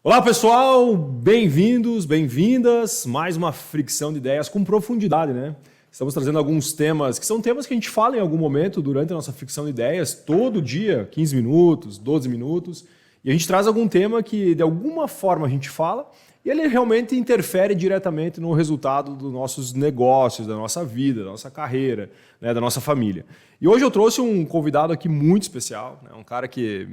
Olá pessoal, bem-vindos, bem-vindas, mais uma fricção de ideias com profundidade, né? Estamos trazendo alguns temas que são temas que a gente fala em algum momento durante a nossa fricção de ideias, todo dia, 15 minutos, 12 minutos, e a gente traz algum tema que de alguma forma a gente fala e ele realmente interfere diretamente no resultado dos nossos negócios, da nossa vida, da nossa carreira, né, da nossa família. E hoje eu trouxe um convidado aqui muito especial, né, um cara que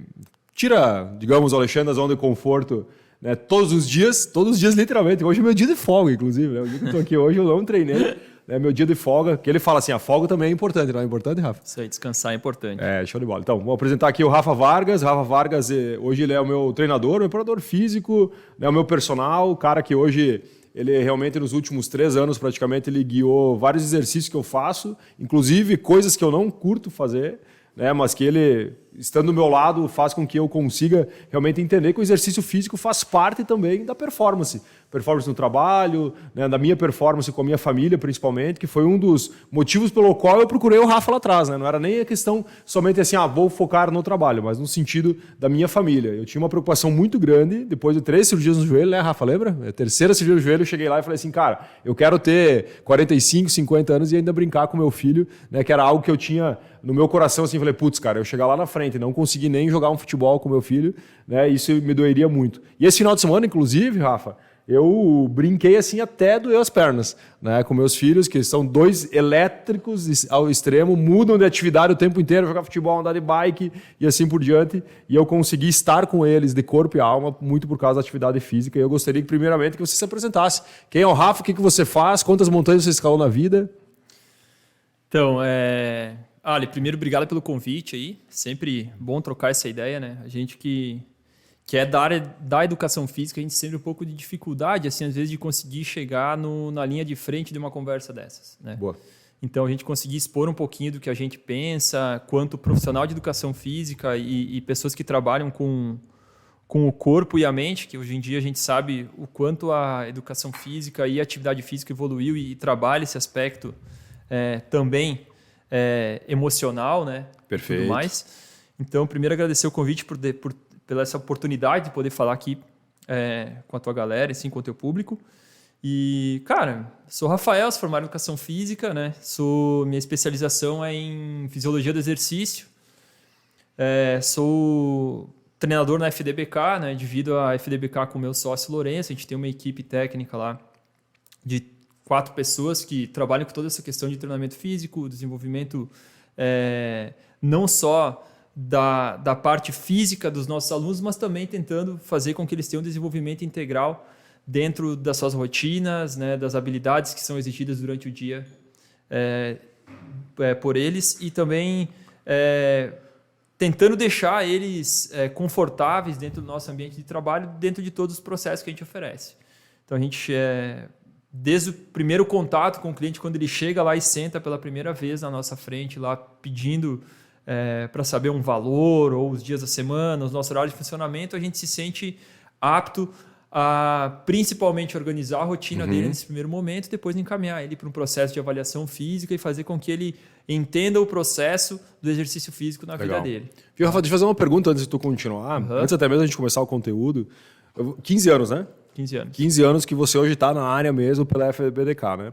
tira, digamos, o Alexandre da zona de conforto, né, todos os dias literalmente. Hoje é meu dia de folga, inclusive. Né? O dia que eu estou aqui hoje eu não treinei, né, meu dia de folga, que ele fala assim, a folga também é importante, não é importante, Rafa? Isso aí, descansar é importante. Show de bola. Então, vou apresentar aqui o Rafa Vargas. Rafa Vargas, hoje ele é o meu treinador, meu preparador físico, né, o meu personal, o cara que hoje, ele realmente nos últimos 3 anos praticamente, ele guiou vários exercícios que eu faço, inclusive coisas que eu não curto fazer, né, mas que ele, estando do meu lado, faz com que eu consiga realmente entender que o exercício físico faz parte também da performance. Performance no trabalho, né, da minha performance com a minha família, principalmente, que foi um dos motivos pelo qual eu procurei o Rafa lá atrás. Né? Não era nem a questão somente assim, vou focar no trabalho, mas no sentido da minha família. Eu tinha uma preocupação muito grande, depois de 3 cirurgias no joelho, né, Rafa, lembra? A terceira cirurgia no joelho, eu cheguei lá e falei assim, cara, eu quero ter 45, 50 anos e ainda brincar com meu filho, né, que era algo que eu tinha no meu coração, assim, falei, putz, cara, eu chegar lá na frente e não conseguir nem jogar um futebol com meu filho, né, isso me doeria muito. E esse final de semana, inclusive, Rafa, eu brinquei assim até doer as pernas, né, com meus filhos, que são 2 elétricos ao extremo, mudam de atividade o tempo inteiro, jogar futebol, andar de bike e assim por diante, e eu consegui estar com eles de corpo e alma, muito por causa da atividade física, e eu gostaria que, primeiramente, que você se apresentasse. Quem é o Rafa, o que você faz, quantas montanhas você escalou na vida? Então, Ali, primeiro, obrigado pelo convite aí. Sempre bom trocar essa ideia, né? A gente que é da área da educação física, a gente sempre tem um pouco de dificuldade, assim, às vezes, de conseguir chegar na linha de frente de uma conversa dessas, né? Boa. Então, a gente conseguir expor um pouquinho do que a gente pensa, quanto profissional de educação física e pessoas que trabalham com o corpo e a mente, que hoje em dia a gente sabe o quanto a educação física e a atividade física evoluiu e trabalha esse aspecto também emocional, né? Perfeito. Tudo mais. Então, primeiro agradecer o convite pela essa oportunidade de poder falar aqui com a tua galera, assim, com o teu público. E, cara, sou Rafael, sou formado em educação física, né? Minha especialização é em fisiologia do exercício. Sou treinador na FDBK, né? Divido a FDBK com o meu sócio Lourenço. A gente tem uma equipe técnica lá de 4 pessoas que trabalham com toda essa questão de treinamento físico, desenvolvimento não só da parte física dos nossos alunos, mas também tentando fazer com que eles tenham um desenvolvimento integral dentro das suas rotinas, né, das habilidades que são exigidas durante o dia por eles e também tentando deixar eles confortáveis dentro do nosso ambiente de trabalho, dentro de todos os processos que a gente oferece. Então, a gente desde o primeiro contato com o cliente, quando ele chega lá e senta pela primeira vez na nossa frente, lá pedindo para saber um valor ou os dias da semana, os nossos horários de funcionamento, a gente se sente apto a principalmente organizar a rotina dele nesse primeiro momento, depois encaminhar ele para um processo de avaliação física e fazer com que ele entenda o processo do exercício físico na vida dele. Viu, Rafa, deixa eu fazer uma pergunta antes de tu continuar. Antes até mesmo a gente começar o conteúdo. 15 anos, né? 15 anos. 15 anos que você hoje está na área mesmo pela FBDK, né?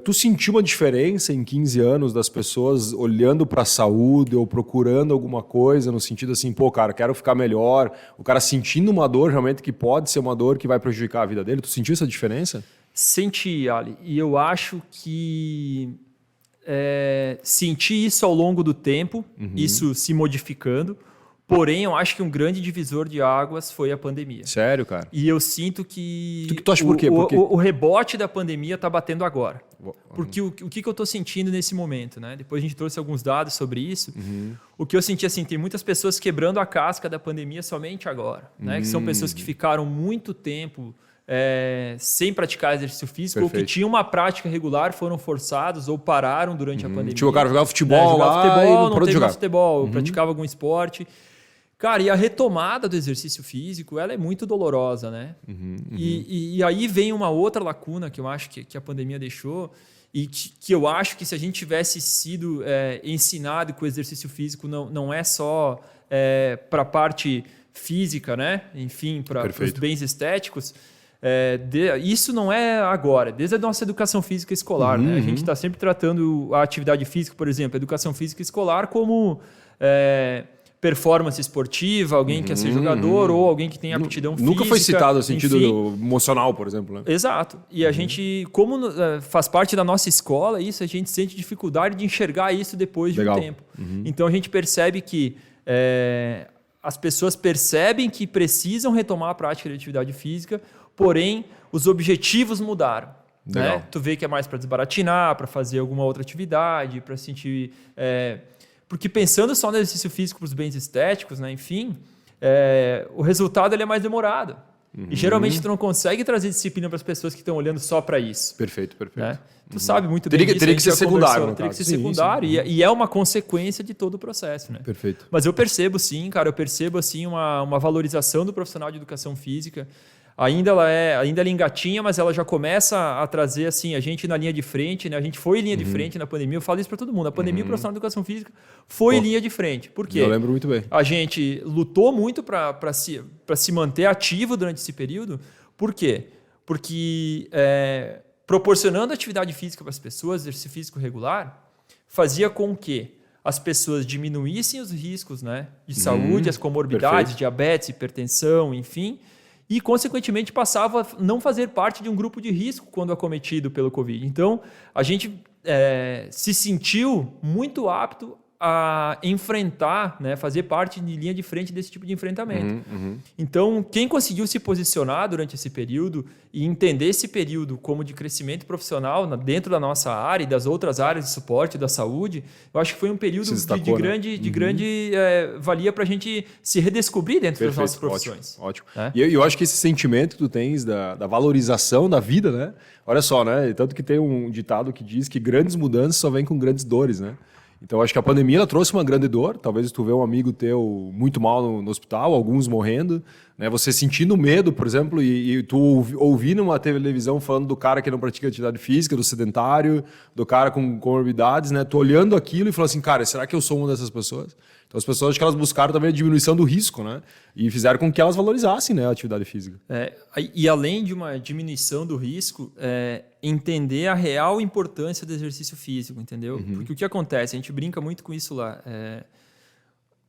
Tu sentiu uma diferença em 15 anos das pessoas olhando para a saúde ou procurando alguma coisa no sentido assim, pô, cara, quero ficar melhor, o cara sentindo uma dor realmente que pode ser uma dor que vai prejudicar a vida dele? Tu sentiu essa diferença? Senti, Ali, e eu acho que senti isso ao longo do tempo, isso se modificando. Porém, eu acho que um grande divisor de águas foi a pandemia. Sério, cara? E eu sinto que tu acha por quê? O rebote da pandemia está batendo agora. Porque o que eu estou sentindo nesse momento, né? Depois a gente trouxe alguns dados sobre isso. O que eu senti, assim, tem muitas pessoas quebrando a casca da pandemia somente agora. Né? Que são pessoas que ficaram muito tempo sem praticar exercício físico. Perfeito. Ou que tinham uma prática regular, foram forçados ou pararam durante a pandemia. Tipo, o cara jogava futebol lá futebol, e não não teve jogar. futebol, praticava algum esporte. Cara, e a retomada do exercício físico, ela é muito dolorosa, né? E aí vem uma outra lacuna que eu acho que a pandemia deixou e que eu acho que se a gente tivesse sido ensinado que o exercício físico não é só para a parte física, né? Enfim, para os Perfeito. bens estéticos, isso não é agora, desde a nossa educação física escolar. Né? A gente está sempre tratando a atividade física, por exemplo, a educação física escolar como performance esportiva, alguém que quer ser jogador ou alguém que tem aptidão física. Nunca foi citado no sentido enfim. emocional, por exemplo. Né? Exato. E a gente, como faz parte da nossa escola, isso a gente sente dificuldade de enxergar isso depois de um tempo. Então a gente percebe que as pessoas percebem que precisam retomar a prática de atividade física, porém os objetivos mudaram. Né? Tu vê que é mais para desbaratinar, para fazer alguma outra atividade, para sentir... Porque pensando só no exercício físico para os bens estéticos, né? Enfim, o resultado ele é mais demorado. E geralmente tu não consegue trazer disciplina para as pessoas que estão olhando só para isso. Perfeito. Né? Tu sabe muito bem disso. Teria que ser secundário. Teria que ser secundário. E é uma consequência de todo o processo. Né? Perfeito. Mas eu percebo sim, cara, assim, uma valorização do profissional de educação física. Ainda ela engatinha, mas ela já começa a trazer assim, a gente na linha de frente, né? A gente foi linha de frente na pandemia. Eu falo isso para todo mundo. A pandemia, o profissional de educação física foi linha de frente. Por quê? Eu lembro muito bem. A gente lutou muito para se manter ativo durante esse período. Por quê? Porque proporcionando atividade física para as pessoas, exercício físico regular, fazia com que as pessoas diminuíssem os riscos, né, de saúde, as comorbidades, diabetes, hipertensão, enfim, e, consequentemente, passava a não fazer parte de um grupo de risco quando acometido pelo Covid. Então, a gente se sentiu muito apto a enfrentar, né, fazer parte de linha de frente desse tipo de enfrentamento. Então, quem conseguiu se posicionar durante esse período e entender esse período como de crescimento profissional dentro da nossa área e das outras áreas de suporte da saúde, eu acho que foi um período de grande valia para a gente se redescobrir dentro das nossas profissões. Ótimo. E eu acho que esse sentimento que tu tens da valorização da vida, né? Olha só, né? Tanto que tem um ditado que diz que grandes mudanças só vêm com grandes dores, né? Então, acho que a pandemia ela trouxe uma grande dor. Talvez tu vê um amigo teu muito mal no hospital, alguns morrendo, né? Você sentindo medo, por exemplo, e tu ouvindo uma televisão falando do cara que não pratica atividade física, do sedentário, do cara com comorbidades, né? Tu olhando aquilo e falando assim, cara, será que eu sou uma dessas pessoas? Então, as pessoas, acho que elas buscaram também a diminuição do risco, né? E fizeram com que elas valorizassem, né, a atividade física. E além de uma diminuição do risco, entender a real importância do exercício físico, entendeu? Porque o que acontece? A gente brinca muito com isso lá.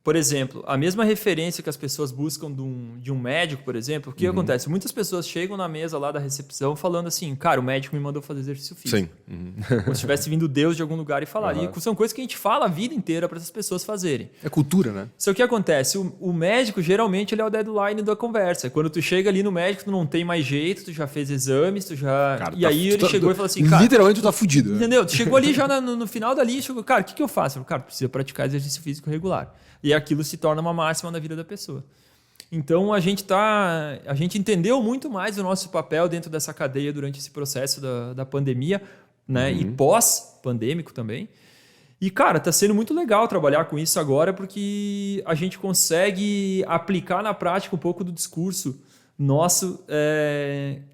Por exemplo, a mesma referência que as pessoas buscam de um médico, por exemplo, o que acontece? Muitas pessoas chegam na mesa lá da recepção falando assim, cara, o médico me mandou fazer exercício físico. Sim. Como se tivesse vindo Deus de algum lugar e falar. E são coisas que a gente fala a vida inteira para essas pessoas fazerem. É cultura, né? Só que o que acontece? O médico, geralmente, ele é o deadline da conversa. Quando tu chega ali no médico, tu não tem mais jeito, tu já fez exames, tu já... Cara, aí ele chegou e falou assim, cara... Literalmente tu tá fudido. Né? Entendeu? Tu chegou ali já no final dali, chegou, cara, o que eu faço? Eu falei, cara, precisa praticar exercício físico regular. E aquilo se torna uma máxima na vida da pessoa. Então, a gente entendeu muito mais o nosso papel dentro dessa cadeia durante esse processo da pandemia, né? E pós-pandêmico também. E, cara, tá sendo muito legal trabalhar com isso agora porque a gente consegue aplicar na prática um pouco do discurso nosso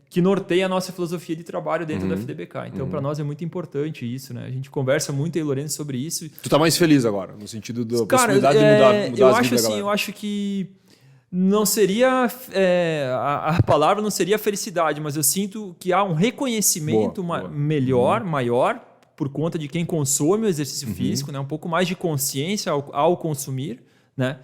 que norteia a nossa filosofia de trabalho dentro da FDBK. Então, para nós é muito importante isso, né? A gente conversa muito aí, Lourenço, sobre isso. Tu tá mais feliz agora, no sentido da possibilidade de mudar as vidas da galera? Eu acho que não seria... a palavra não seria felicidade, mas eu sinto que há um reconhecimento maior, por conta de quem consome o exercício físico, né? Um pouco mais de consciência ao consumir, né?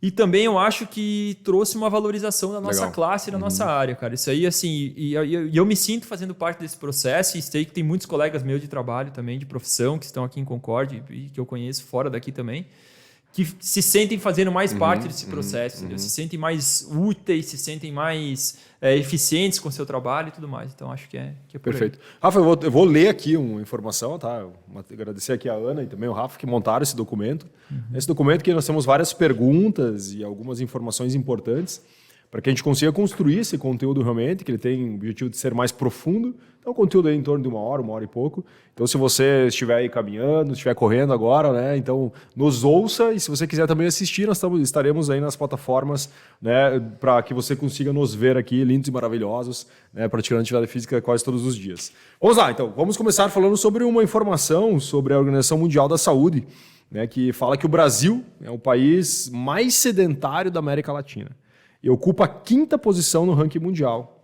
E também eu acho que trouxe uma valorização da nossa classe e da nossa área, cara. Isso aí, assim, e eu me sinto fazendo parte desse processo e sei que tem muitos colegas meus de trabalho também, de profissão, que estão aqui em Concórdia e que eu conheço fora daqui também, que se sentem fazendo mais parte desse processo, se sentem mais úteis, se sentem mais eficientes com o seu trabalho e tudo mais. Então, acho que é por Perfeito. Aí. Rafa, eu vou ler aqui uma informação, tá? Agradecer aqui a Ana e também o Rafa que montaram esse documento. Esse documento que nós temos várias perguntas e algumas informações importantes, para que a gente consiga construir esse conteúdo realmente, que ele tem o objetivo de ser mais profundo. Então, o conteúdo é em torno de 1 hora e pouco. Então, se você estiver aí caminhando, estiver correndo agora, né? Então, nos ouça, e se você quiser também assistir, nós estaremos aí nas plataformas, né? Para que você consiga nos ver aqui, lindos e maravilhosos, né? Praticando atividade física quase todos os dias. Vamos lá, então. Vamos começar falando sobre uma informação sobre a Organização Mundial da Saúde, né? Que fala que o Brasil é o país mais sedentário da América Latina e ocupa a 5ª posição no ranking mundial.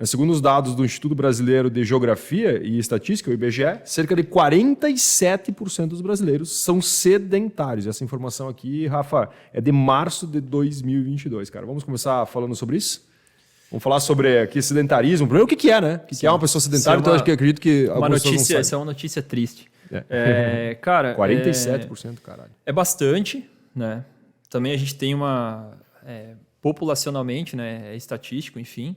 Segundo os dados do Instituto Brasileiro de Geografia e Estatística, o IBGE, cerca de 47% dos brasileiros são sedentários. Essa informação aqui, Rafa, é de março de 2022, cara. Vamos começar falando sobre isso? Vamos falar sobre aqui sedentarismo. Primeiro, o que é, né? O que é uma pessoa sedentária? Então, acredito que uma notícia, essa é uma notícia triste. Cara, 47%, caralho. É bastante, né? Também a gente tem populacionalmente, né? É estatístico, enfim.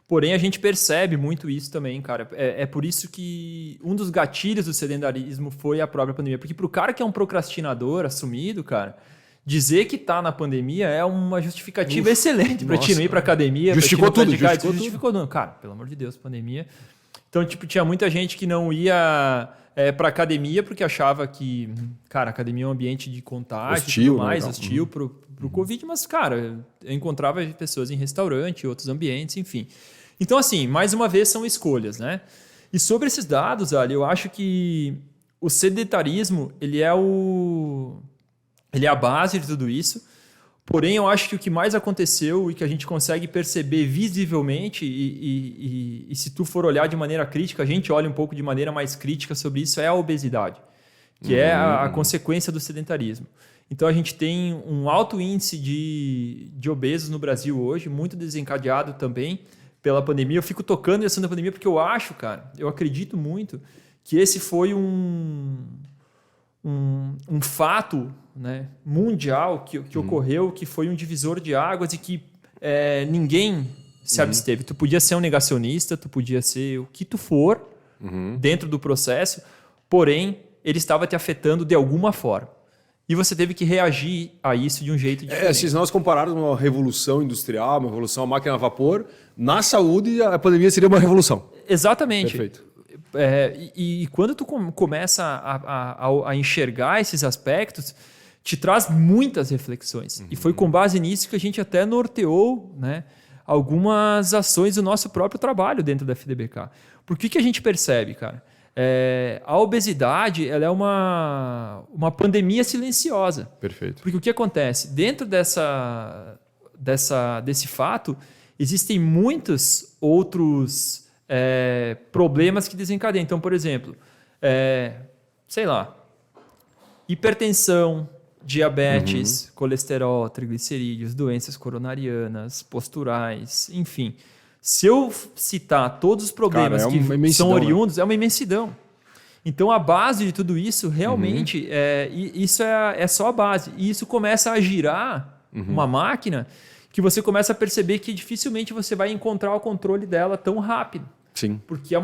Porém, a gente percebe muito isso também, cara. É por isso que um dos gatilhos do sedentarismo foi a própria pandemia. Porque pro cara que é um procrastinador assumido, cara, dizer que tá na pandemia é uma justificativa excelente para ti não ir pra academia. Justificou tudo. Justificou tudo. Cara, pelo amor de Deus, pandemia. Então, tinha muita gente que não ia pra academia porque achava que, cara, a academia é um ambiente de contágio e tudo mais, hostil pro Covid. Mas, cara, eu encontrava pessoas em restaurante, outros ambientes, enfim. Então, assim, mais uma vez são escolhas, né? E sobre esses dados, Ali, eu acho que o sedentarismo, ele é a base de tudo isso. Porém, eu acho que o que mais aconteceu e que a gente consegue perceber visivelmente, e se tu for olhar de maneira crítica, a gente olha um pouco de maneira mais crítica sobre isso, é a obesidade, que é a consequência do sedentarismo. Então, a gente tem um alto índice de obesos no Brasil hoje, muito desencadeado também pela pandemia. Eu fico tocando nessa da pandemia porque eu acho, cara, eu acredito muito que esse foi um fato, né, mundial que ocorreu, que foi um divisor de águas e que ninguém se absteve. Tu podia ser um negacionista, tu podia ser o que tu for dentro do processo, porém, ele estava te afetando de alguma forma. E você teve que reagir a isso de um jeito diferente. Se nós compararmos uma revolução industrial, uma revolução à máquina a vapor, na saúde a pandemia seria uma revolução. Exatamente. Perfeito. E quando tu começa a enxergar esses aspectos, te traz muitas reflexões. E foi com base nisso que a gente até norteou, né, algumas ações do nosso próprio trabalho dentro da FDBK. Por que a gente percebe, cara? A obesidade, ela é uma pandemia silenciosa. Perfeito. Porque o que acontece? Dentro desse fato, existem muitos outros problemas que desencadeiam. Então, por exemplo, hipertensão, diabetes, colesterol, triglicerídeos, doenças coronarianas, posturais, enfim. Se eu citar todos os problemas que são oriundos, é uma imensidão. Então, a base de tudo isso, realmente, isso é só a base. E isso começa a girar uma máquina que você começa a perceber que dificilmente você vai encontrar o controle dela tão rápido. Sim. Porque é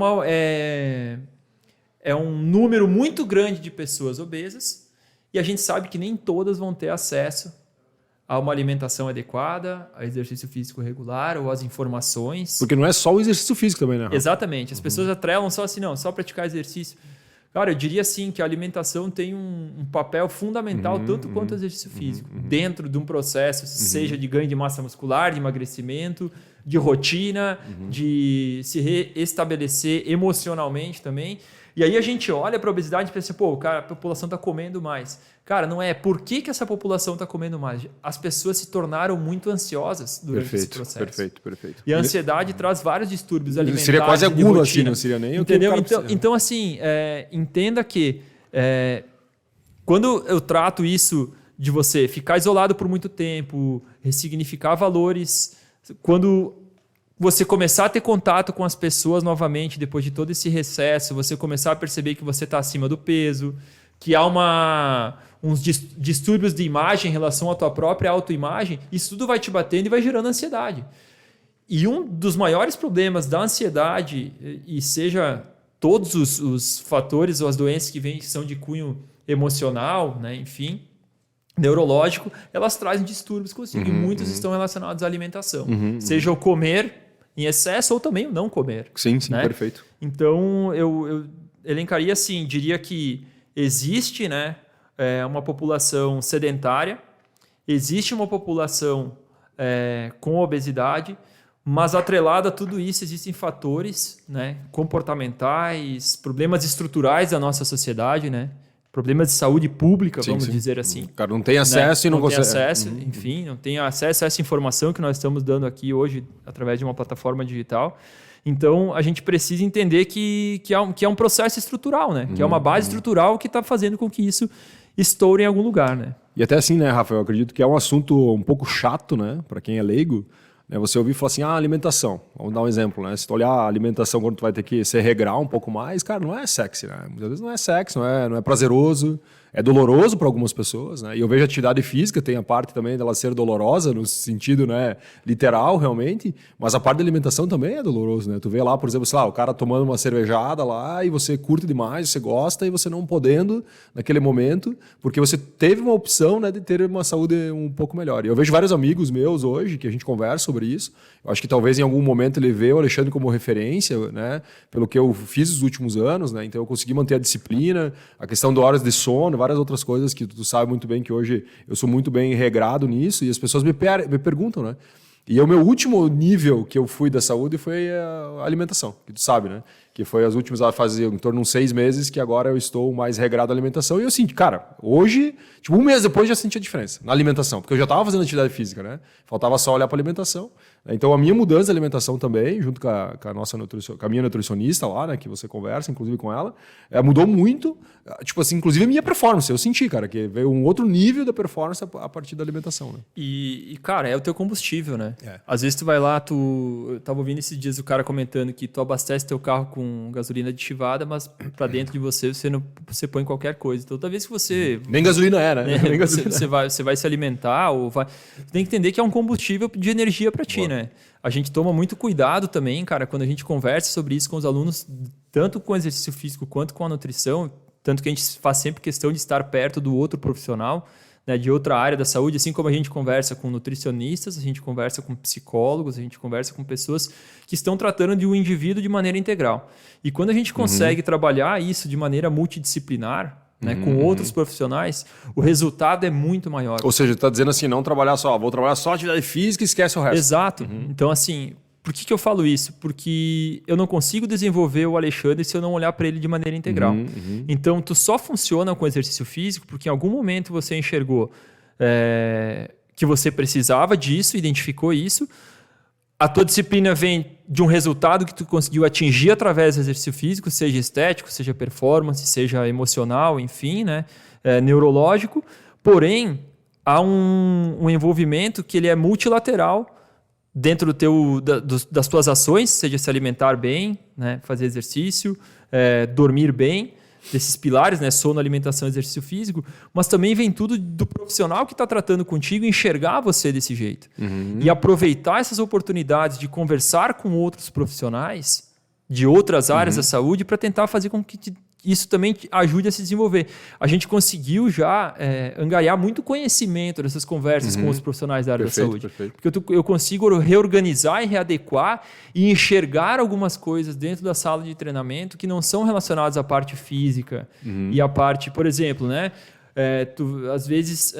um número muito grande de pessoas obesas e a gente sabe que nem todas vão ter acesso a uma alimentação adequada, a exercício físico regular ou às informações. Porque não é só o exercício físico também, né? Exatamente. As pessoas atrelam só assim, só praticar exercício. Cara, eu diria assim que a alimentação tem um papel fundamental tanto quanto o exercício físico. Dentro de um processo, seja de ganho de massa muscular, de emagrecimento, de rotina, de se reestabelecer emocionalmente também. E aí a gente olha para a obesidade e pensa, cara, a população está comendo mais. Cara, não é. Por que essa população está comendo mais? As pessoas se tornaram muito ansiosas durante esse processo. Perfeito. E a ansiedade traz vários distúrbios alimentares. Seria quase agudo assim, não seria nem entendeu? Então, assim, entenda que quando eu trato isso de você ficar isolado por muito tempo, ressignificar valores, quando você começar a ter contato com as pessoas novamente, depois de todo esse recesso, você começar a perceber que você está acima do peso, que há uns distúrbios de imagem em relação à tua própria autoimagem, isso tudo vai te batendo e vai gerando ansiedade. E um dos maiores problemas da ansiedade, e seja todos os fatores ou as doenças que são de cunho emocional, né, enfim, neurológico, elas trazem distúrbios consigo. E muitos estão relacionados à alimentação. Seja o comer em excesso ou também o não comer. Sim, né? perfeito. Então, eu elencaria assim, diria que existe, né, uma população sedentária, existe uma população com obesidade, mas atrelado a tudo isso existem fatores, né, comportamentais, problemas estruturais da nossa sociedade, né, problemas de saúde pública, vamos dizer assim. O cara não tem acesso, né? E não consegue. Não tem acesso, enfim, não tem acesso a essa informação que nós estamos dando aqui hoje através de uma plataforma digital. Então, a gente precisa entender que é um processo estrutural, né? Que é uma base estrutural que está fazendo com que isso estoure em algum lugar, né? E até assim, né, Rafa, eu acredito que é um assunto um pouco chato, né, para quem é leigo, né, você ouvir falar assim, alimentação. Vamos dar um exemplo, né? Se tu olhar a alimentação quando tu vai ter que se regrar um pouco mais, cara, não é sexy, né? Muitas vezes não é sexy, não é prazeroso, é doloroso para algumas pessoas, né? E eu vejo a atividade física, tem a parte também dela ser dolorosa, no sentido, né, literal, realmente, mas a parte da alimentação também é doloroso, né? Tu vê lá, por exemplo, sei lá, o cara tomando uma cervejada lá e você curte demais, você gosta e você não podendo naquele momento, porque você teve uma opção, né, de ter uma saúde um pouco melhor. E eu vejo vários amigos meus hoje que a gente conversa sobre isso. Eu acho que talvez em algum momento ele vê o Alexandre como referência, né, pelo que eu fiz nos últimos anos, né? Então eu consegui manter a disciplina, a questão de horas de sono, várias outras coisas que tu sabe muito bem que hoje eu sou muito bem regrado nisso e as pessoas me perguntam, né? E o meu último nível que eu fui da saúde foi a alimentação, que tu sabe, né? Que foi as últimas, fazia em torno de uns 6 meses que agora eu estou mais regrado à alimentação. E eu sinto, cara, hoje, tipo, um mês depois já senti a diferença na alimentação, porque eu já estava fazendo atividade física, né? Faltava só olhar para a alimentação. Então a minha mudança de alimentação também, junto com a nossa com a minha nutricionista lá, né, que você conversa, inclusive com ela, mudou muito, tipo assim, inclusive a minha performance. Eu senti, cara, que veio um outro nível da performance a partir da alimentação, né? E cara, é o teu combustível, né? Às vezes tu vai lá, eu tava ouvindo esses dias o cara comentando que tu abastece teu carro com gasolina aditivada, mas para dentro de você você põe qualquer coisa. Então, talvez que você nem gasolina é, né? Nem gasolina. Você vai se alimentar ou vai, você tem que entender que é um combustível de energia para ti, né? A gente toma muito cuidado também, cara, quando a gente conversa sobre isso com os alunos, tanto com o exercício físico quanto com a nutrição, tanto que a gente faz sempre questão de estar perto do outro profissional, né, de outra área da saúde, assim como a gente conversa com nutricionistas, a gente conversa com psicólogos, a gente conversa com pessoas que estão tratando de um indivíduo de maneira integral. E quando a gente consegue trabalhar isso de maneira multidisciplinar, né, com outros profissionais, o resultado é muito maior. Ou seja, tu está dizendo assim, não trabalhar só, vou trabalhar só atividade física e esquece o resto. Exato. Então, assim, por que eu falo isso? Porque eu não consigo desenvolver o Alexandre se eu não olhar para ele de maneira integral. Então, tu só funciona com exercício físico porque em algum momento você enxergou que você precisava disso, identificou isso. A tua disciplina vem de um resultado que tu conseguiu atingir através do exercício físico, seja estético, seja performance, seja emocional, enfim, né? Neurológico. Porém, há um envolvimento que ele é multilateral dentro das tuas ações, seja se alimentar bem, né? Fazer exercício, dormir bem, desses pilares, né? Sono, alimentação, exercício físico, mas também vem tudo do profissional que está tratando contigo enxergar você desse jeito. E aproveitar essas oportunidades de conversar com outros profissionais de outras áreas da saúde para tentar fazer com que isso também ajude a se desenvolver. A gente conseguiu já angariar muito conhecimento dessas conversas com os profissionais da área da saúde. Porque eu consigo reorganizar e readequar e enxergar algumas coisas dentro da sala de treinamento que não são relacionadas à parte física e à parte, por exemplo, né? Às vezes,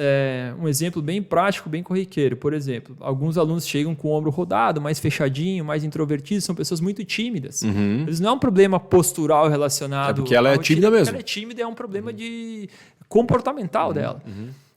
um exemplo bem prático, bem corriqueiro. Por exemplo, alguns alunos chegam com o ombro rodado, mais fechadinho, mais introvertidos, são pessoas muito tímidas. Eles não é um problema postural relacionado... porque ela é tímida mesmo. Ela é tímida, é um problema comportamental dela.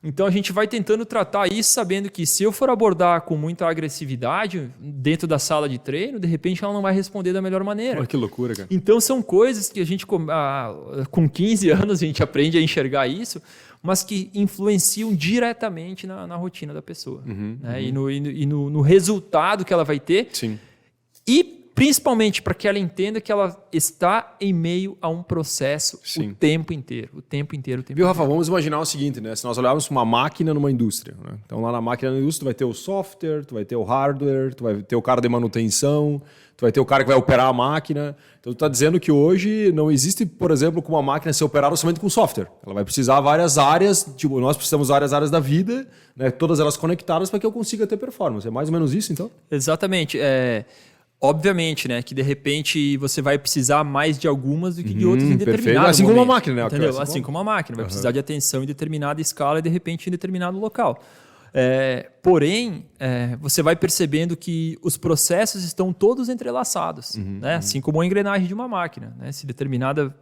Então, a gente vai tentando tratar isso sabendo que se eu for abordar com muita agressividade dentro da sala de treino, de repente ela não vai responder da melhor maneira. Que loucura, cara. Então, são coisas que a gente, com 15 anos, a gente aprende a enxergar isso, mas que influenciam diretamente na rotina da pessoa. Né? E no resultado que ela vai ter. Sim. E principalmente para que ela entenda que ela está em meio a um processo o tempo inteiro. Viu, Rafa? Vamos imaginar o seguinte, né? Se nós olharmos para uma máquina numa indústria, né? Então lá na máquina da indústria tu vai ter o software, tu vai ter o hardware, tu vai ter o cara de manutenção, tu vai ter o cara que vai operar a máquina. Então tu está dizendo que hoje não existe, por exemplo, como uma máquina ser operada somente com software. Ela vai precisar várias áreas, tipo, nós precisamos de várias áreas da vida, né? Todas elas conectadas para que eu consiga ter performance. É mais ou menos isso, então? Exatamente. Obviamente, né, que de repente você vai precisar mais de algumas do que de outras em determinado Assim momento, como uma máquina, né? Entendeu? Assim como uma máquina. Vai precisar de atenção em determinada escala e de repente em determinado local. Porém, você vai percebendo que os processos estão todos entrelaçados, né? Assim como a engrenagem de uma máquina. Né? Se determinada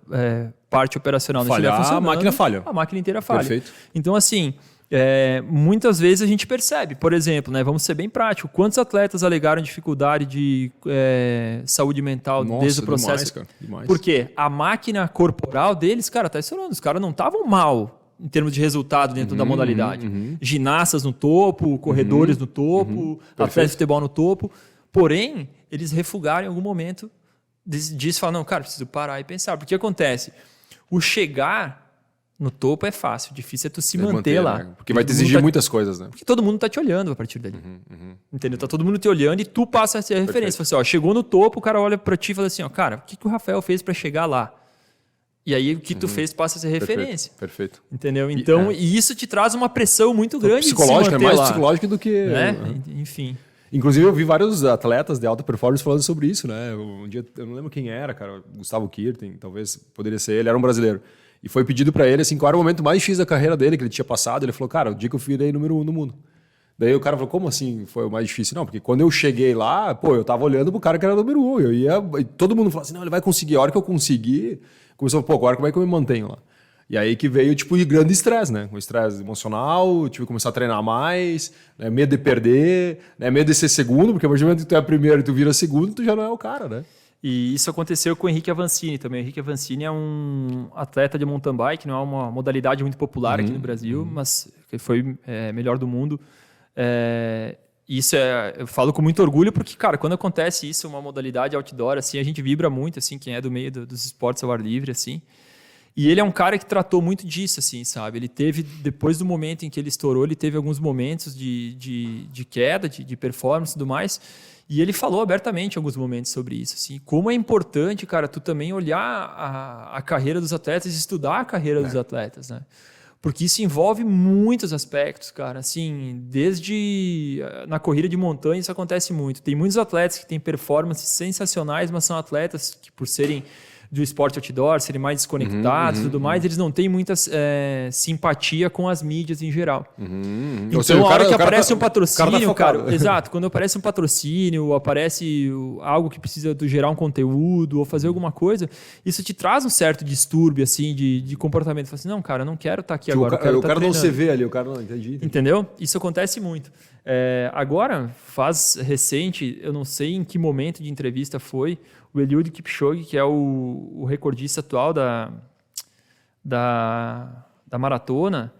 parte operacional não estiver funcionando, a máquina falha. A máquina inteira falha. Perfeito. Então, assim... muitas vezes a gente percebe, por exemplo, né, vamos ser bem práticos, quantos atletas alegaram dificuldade de saúde mental desde o processo? Demais, cara, demais. Porque a máquina corporal deles, cara, tá estourando. Os caras não estavam mal em termos de resultado dentro da modalidade. Ginastas no topo, corredores no topo, atletas de futebol no topo. Porém, eles refugaram em algum momento disso e falaram, não, cara, preciso parar e pensar. Porque acontece? O chegar no topo é fácil, difícil é tu se manter lá. Né? Porque vai te exigir muitas coisas, né? Porque todo mundo tá te olhando a partir dali. Entendeu? Tá todo mundo te olhando e tu passa a ser a referência. Fala assim, chegou no topo, o cara olha pra ti e fala assim, cara, o que o Rafael fez pra chegar lá? E aí o que tu fez passa a ser referência. Perfeito. Entendeu? Então, e isso te traz uma pressão muito grande psicológica, de se manter mais lá. psicológica do que... Enfim. Inclusive, eu vi vários atletas de alta performance falando sobre isso, né? Um dia, eu não lembro quem era, cara, Gustavo Kirten, talvez poderia ser ele, era um brasileiro. E foi pedido para ele, assim, qual era o momento mais X da carreira dele, que ele tinha passado. Ele falou, cara, o dia que eu virei número 1 no mundo. Daí o cara falou, como assim foi o mais difícil? Não, porque quando eu cheguei lá, eu tava olhando pro cara que era número 1. Eu ia, e todo mundo falou assim, não, ele vai conseguir. A hora que eu consegui, começou, agora como é que eu me mantenho lá? E aí que veio, tipo, de grande estresse, né? Um estresse emocional, tive que começar a treinar mais, né? Medo de perder, né? Medo de ser segundo, porque a partir do momento que tu é primeiro e tu vira segundo, tu já não é o cara, né? E isso aconteceu com o Henrique Avancini também. O Henrique Avancini é um atleta de mountain bike, não é uma modalidade muito popular aqui no Brasil, mas que foi melhor do mundo. Isso eu falo com muito orgulho porque, cara, quando acontece isso, uma modalidade outdoor, assim, a gente vibra muito, assim, quem é do meio dos esportes ao ar livre, assim. E ele é um cara que tratou muito disso, assim, sabe? Ele teve, depois do momento em que ele estourou, ele teve alguns momentos de queda, de performance e tudo mais. E ele falou abertamente em alguns momentos sobre isso, assim. Como é importante, cara, tu também olhar a carreira dos atletas e estudar a carreira dos atletas, né? Porque isso envolve muitos aspectos, cara. Assim, desde na corrida de montanha isso acontece muito. Tem muitos atletas que têm performances sensacionais, mas são atletas que, por serem do esporte outdoor, serem mais desconectados e tudo mais, eles não têm muita simpatia com as mídias em geral. Então, seja, a hora que aparece um patrocínio, cara, exato, quando aparece um patrocínio, aparece algo que precisa gerar um conteúdo ou fazer alguma coisa, isso te traz um certo distúrbio, assim, de comportamento. Fala assim, não, cara, eu não quero estar aqui agora. O cara não se vê ali, o cara não entendi. Entendeu? Isso acontece muito. Agora, faz recente, eu não sei em que momento de entrevista foi, o Eliud Kipchoge, que é o recordista atual da maratona,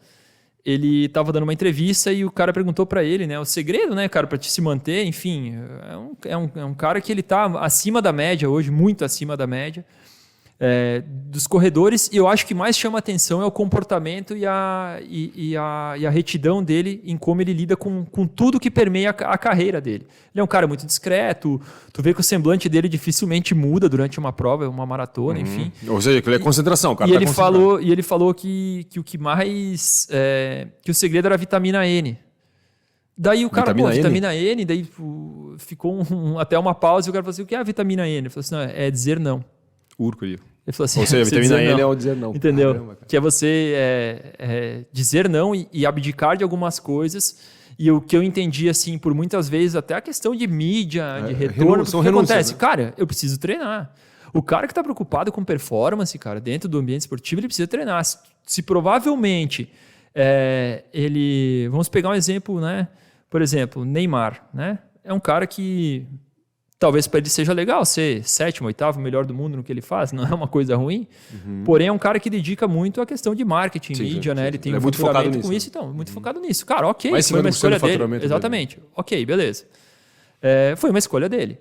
ele estava dando uma entrevista e o cara perguntou para ele, né, o segredo, né, cara, para te se manter, enfim, é um cara que ele está acima da média hoje, muito acima da média, dos corredores, e eu acho que mais chama atenção é o comportamento e a retidão dele em como ele lida com tudo que permeia a carreira dele. Ele é um cara muito discreto, tu vê que o semblante dele dificilmente muda durante uma prova, uma maratona, enfim. Ou seja, que ele é concentração, o cara ele falou que o que mais... que o segredo era a vitamina N. Daí o cara, vitamina N, daí ficou até uma pausa e o cara falou assim, o que é a vitamina N? Ele falou assim, não, é dizer não. Urco ali. Ele falou assim, ou seja, a vitamina N é o dizer não. Entendeu? Caramba, que é você dizer não e abdicar de algumas coisas. E o que eu entendi, assim, por muitas vezes, até a questão de mídia, de retorno. O que acontece? Né? Cara, eu preciso treinar. O cara que está preocupado com performance, cara, dentro do ambiente esportivo, ele precisa treinar. Se provavelmente ele... Vamos pegar um exemplo, né? Por exemplo, Neymar, né? É um cara que... Talvez para ele seja legal ser 7º, 8º melhor do mundo no que ele faz, não é uma coisa ruim. Porém, é um cara que dedica muito à questão de marketing, mídia, né? Ele tem um muito focado nisso, com isso, então, muito focado nisso. Cara, ok, mais foi uma escolha dele. Exatamente. Ok, beleza. Foi uma escolha dele.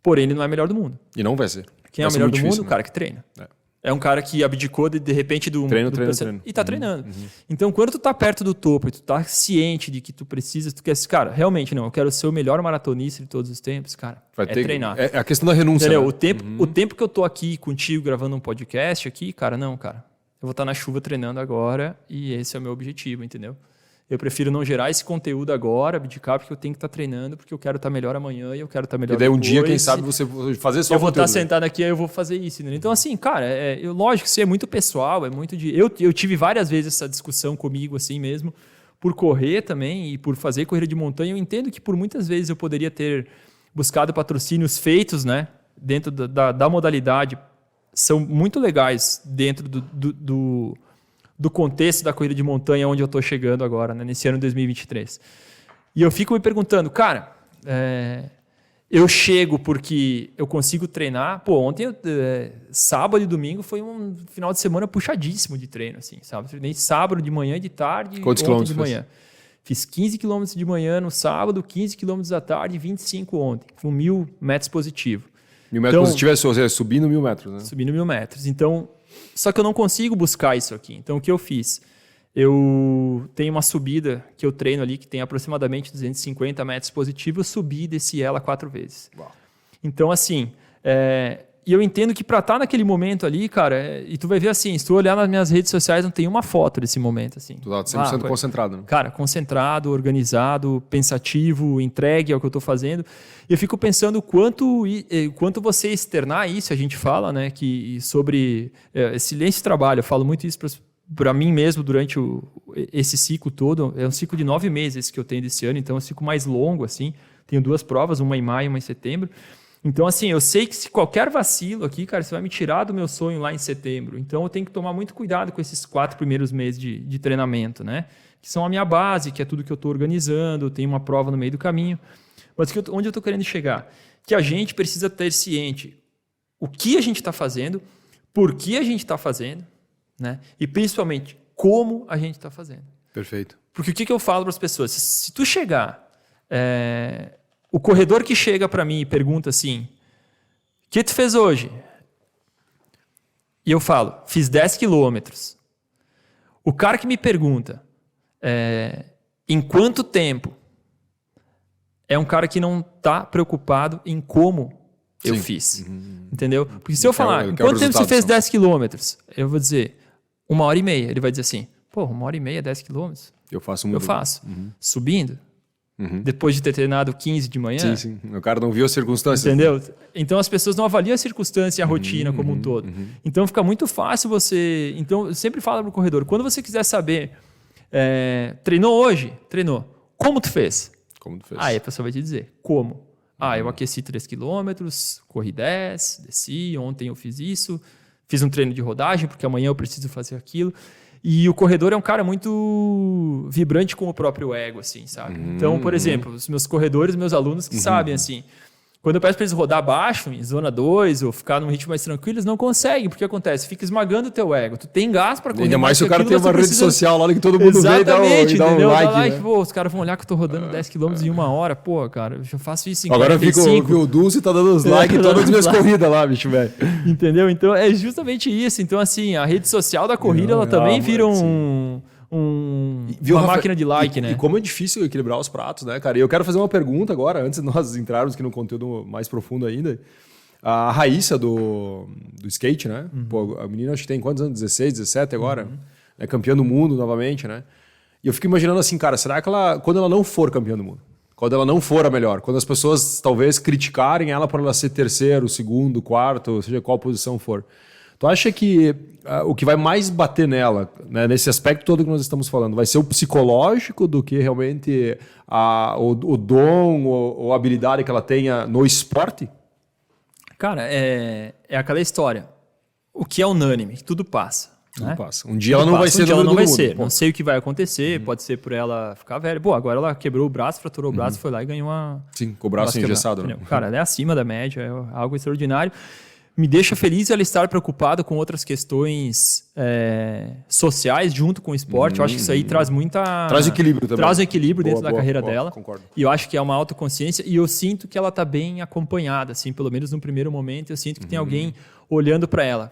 Porém, ele não é melhor do mundo. E não vai ser. Quem é o melhor do mundo? O cara que treina. É um cara que abdicou de repente do treino. E tá treinando. Então, quando tu tá perto do topo e tu tá ciente de que tu precisa, tu quer, cara, realmente não, eu quero ser o melhor maratonista de todos os tempos, cara, treinar. É a questão da renúncia. Entendeu? Né? O tempo que eu tô aqui contigo gravando um podcast aqui, cara, eu vou estar na chuva treinando agora e esse é o meu objetivo, entendeu? Eu prefiro não gerar esse conteúdo agora, abdicar, porque eu tenho que estar treinando, porque eu quero estar melhor amanhã e eu quero estar melhor depois. E daí um depois, dia, quem sabe, você fazer só eu vou estar sentado aqui e eu vou fazer isso. Entendeu? Então, assim, cara, lógico que isso é muito pessoal, é muito de... Eu tive várias vezes essa discussão comigo, assim mesmo, por correr também e por fazer corrida de montanha. Eu entendo que por muitas vezes eu poderia ter buscado patrocínios feitos, né, dentro da modalidade, são muito legais dentro do contexto da corrida de montanha onde eu estou chegando agora, né, nesse ano de 2023. E eu fico me perguntando, cara, eu chego porque eu consigo treinar. Pô, ontem, sábado e domingo, foi um final de semana puxadíssimo de treino, assim, sabe? Treinei sábado de manhã e de tarde. Quantos quilômetros de manhã? Fiz 15 quilômetros de manhã no sábado, 15 quilômetros da tarde e 25 ontem, com 1.000 metros positivo. 1.000 metros positivo é subindo 1.000 metros, né? Subindo 1.000 metros. Então, só que eu não consigo buscar isso aqui. Então, o que eu fiz? Eu tenho uma subida que eu treino ali, que tem aproximadamente 250 metros positivos, eu subi e desci ela 4 vezes. Uau. Então, assim, e eu entendo que para estar naquele momento ali, cara, e tu vai ver assim, se tu olhar nas minhas redes sociais, não tem uma foto desse momento, assim. Tu tá 100% concentrado, né? Cara, concentrado, organizado, pensativo, entregue ao que eu estou fazendo. E eu fico pensando quanto você externar isso, a gente fala, né, que sobre excelente trabalho, eu falo muito isso para mim mesmo durante esse ciclo todo. É um ciclo de 9 meses que eu tenho desse ano, então é um ciclo mais longo, assim. Tenho 2 provas, uma em maio e uma em setembro. Então, assim, eu sei que se qualquer vacilo aqui, cara, você vai me tirar do meu sonho lá em setembro. Então, eu tenho que tomar muito cuidado com esses 4 primeiros meses de treinamento, né? Que são a minha base, que é tudo que eu estou organizando, tem uma prova no meio do caminho. Mas onde eu estou querendo chegar? Que a gente precisa ter ciente o que a gente está fazendo, por que a gente está fazendo, né? E principalmente, como a gente está fazendo. Perfeito. Porque o que eu falo para as pessoas? Se tu chegar... O corredor que chega para mim e pergunta assim, o que tu fez hoje? E eu falo, fiz 10 quilômetros. O cara que me pergunta, em quanto tempo? É um cara que não está preocupado em como eu fiz. Entendeu? Porque se eu falar, em quanto tempo você fez 10 quilômetros? Eu vou dizer, 1h30. Ele vai dizer assim, pô, 1h30, 10 quilômetros? Eu faço muito. Eu faço. Subindo? Depois de ter treinado 15 de manhã. Sim. O cara não viu as circunstâncias. Entendeu? Então as pessoas não avaliam a circunstância e a rotina como um todo. Então fica muito fácil você... Então eu sempre falo pro corredor, quando você quiser saber, treinou hoje? Treinou. Como tu fez? Como tu fez? Aí a pessoa vai te dizer, como? Eu aqueci 3 quilômetros, corri 10, desci, ontem eu fiz isso, fiz um treino de rodagem, porque amanhã eu preciso fazer aquilo. E o corredor é um cara muito vibrante com o próprio ego, assim, sabe? Então, por exemplo, os meus corredores, meus alunos que sabem, assim, quando eu peço para eles rodar baixo, em zona 2, ou ficar num ritmo mais tranquilo, eles não conseguem, porque acontece, fica esmagando o teu ego. Tu tem gás para correr. Ainda mais se o cara tem uma rede social lá que todo mundo vê e dá um like. Né? Pô, os caras vão olhar que eu tô rodando 10 km em 1 hora. Pô, cara, eu já faço isso em Agora 45. Agora o Dulce tá dando os likes em todas as minhas corridas lá, bicho, velho. Entendeu? Então, é justamente isso. Então, assim, a rede social da corrida, ela também vira uma máquina de like, né? E como é difícil equilibrar os pratos, né, cara? E eu quero fazer uma pergunta agora, antes de nós entrarmos aqui no conteúdo mais profundo ainda. A Raíssa do skate, né? Pô, a menina acho que tem quantos anos? 16, 17 agora? É campeã do mundo novamente, né? E eu fico imaginando assim, cara, será que quando ela não for campeã do mundo, quando ela não for a melhor, quando as pessoas talvez criticarem ela por ela ser terceiro, segundo, quarto, seja qual posição for, tu acha que o que vai mais bater nela, né, nesse aspecto todo que nós estamos falando, vai ser o psicológico do que realmente o dom ou a habilidade que ela tenha no esporte? Cara, é aquela história. O que é unânime, tudo passa. Tudo né? passa. Um dia ela não vai ser número do mundo. Não sei o que vai acontecer, pode ser por ela ficar velha. Pô, agora ela quebrou o braço, fraturou o braço, foi lá e ganhou uma... Sim, com o braço engessado. Né? Cara, ela é acima da média, é algo extraordinário. me deixa feliz ela estar preocupada com outras questões sociais junto com o esporte. Eu acho que isso aí traz equilíbrio também. Traz um equilíbrio dentro da carreira dela. Concordo. E eu acho que é uma autoconsciência e eu sinto que ela está bem acompanhada, assim, pelo menos no primeiro momento. Eu sinto que tem alguém olhando para ela.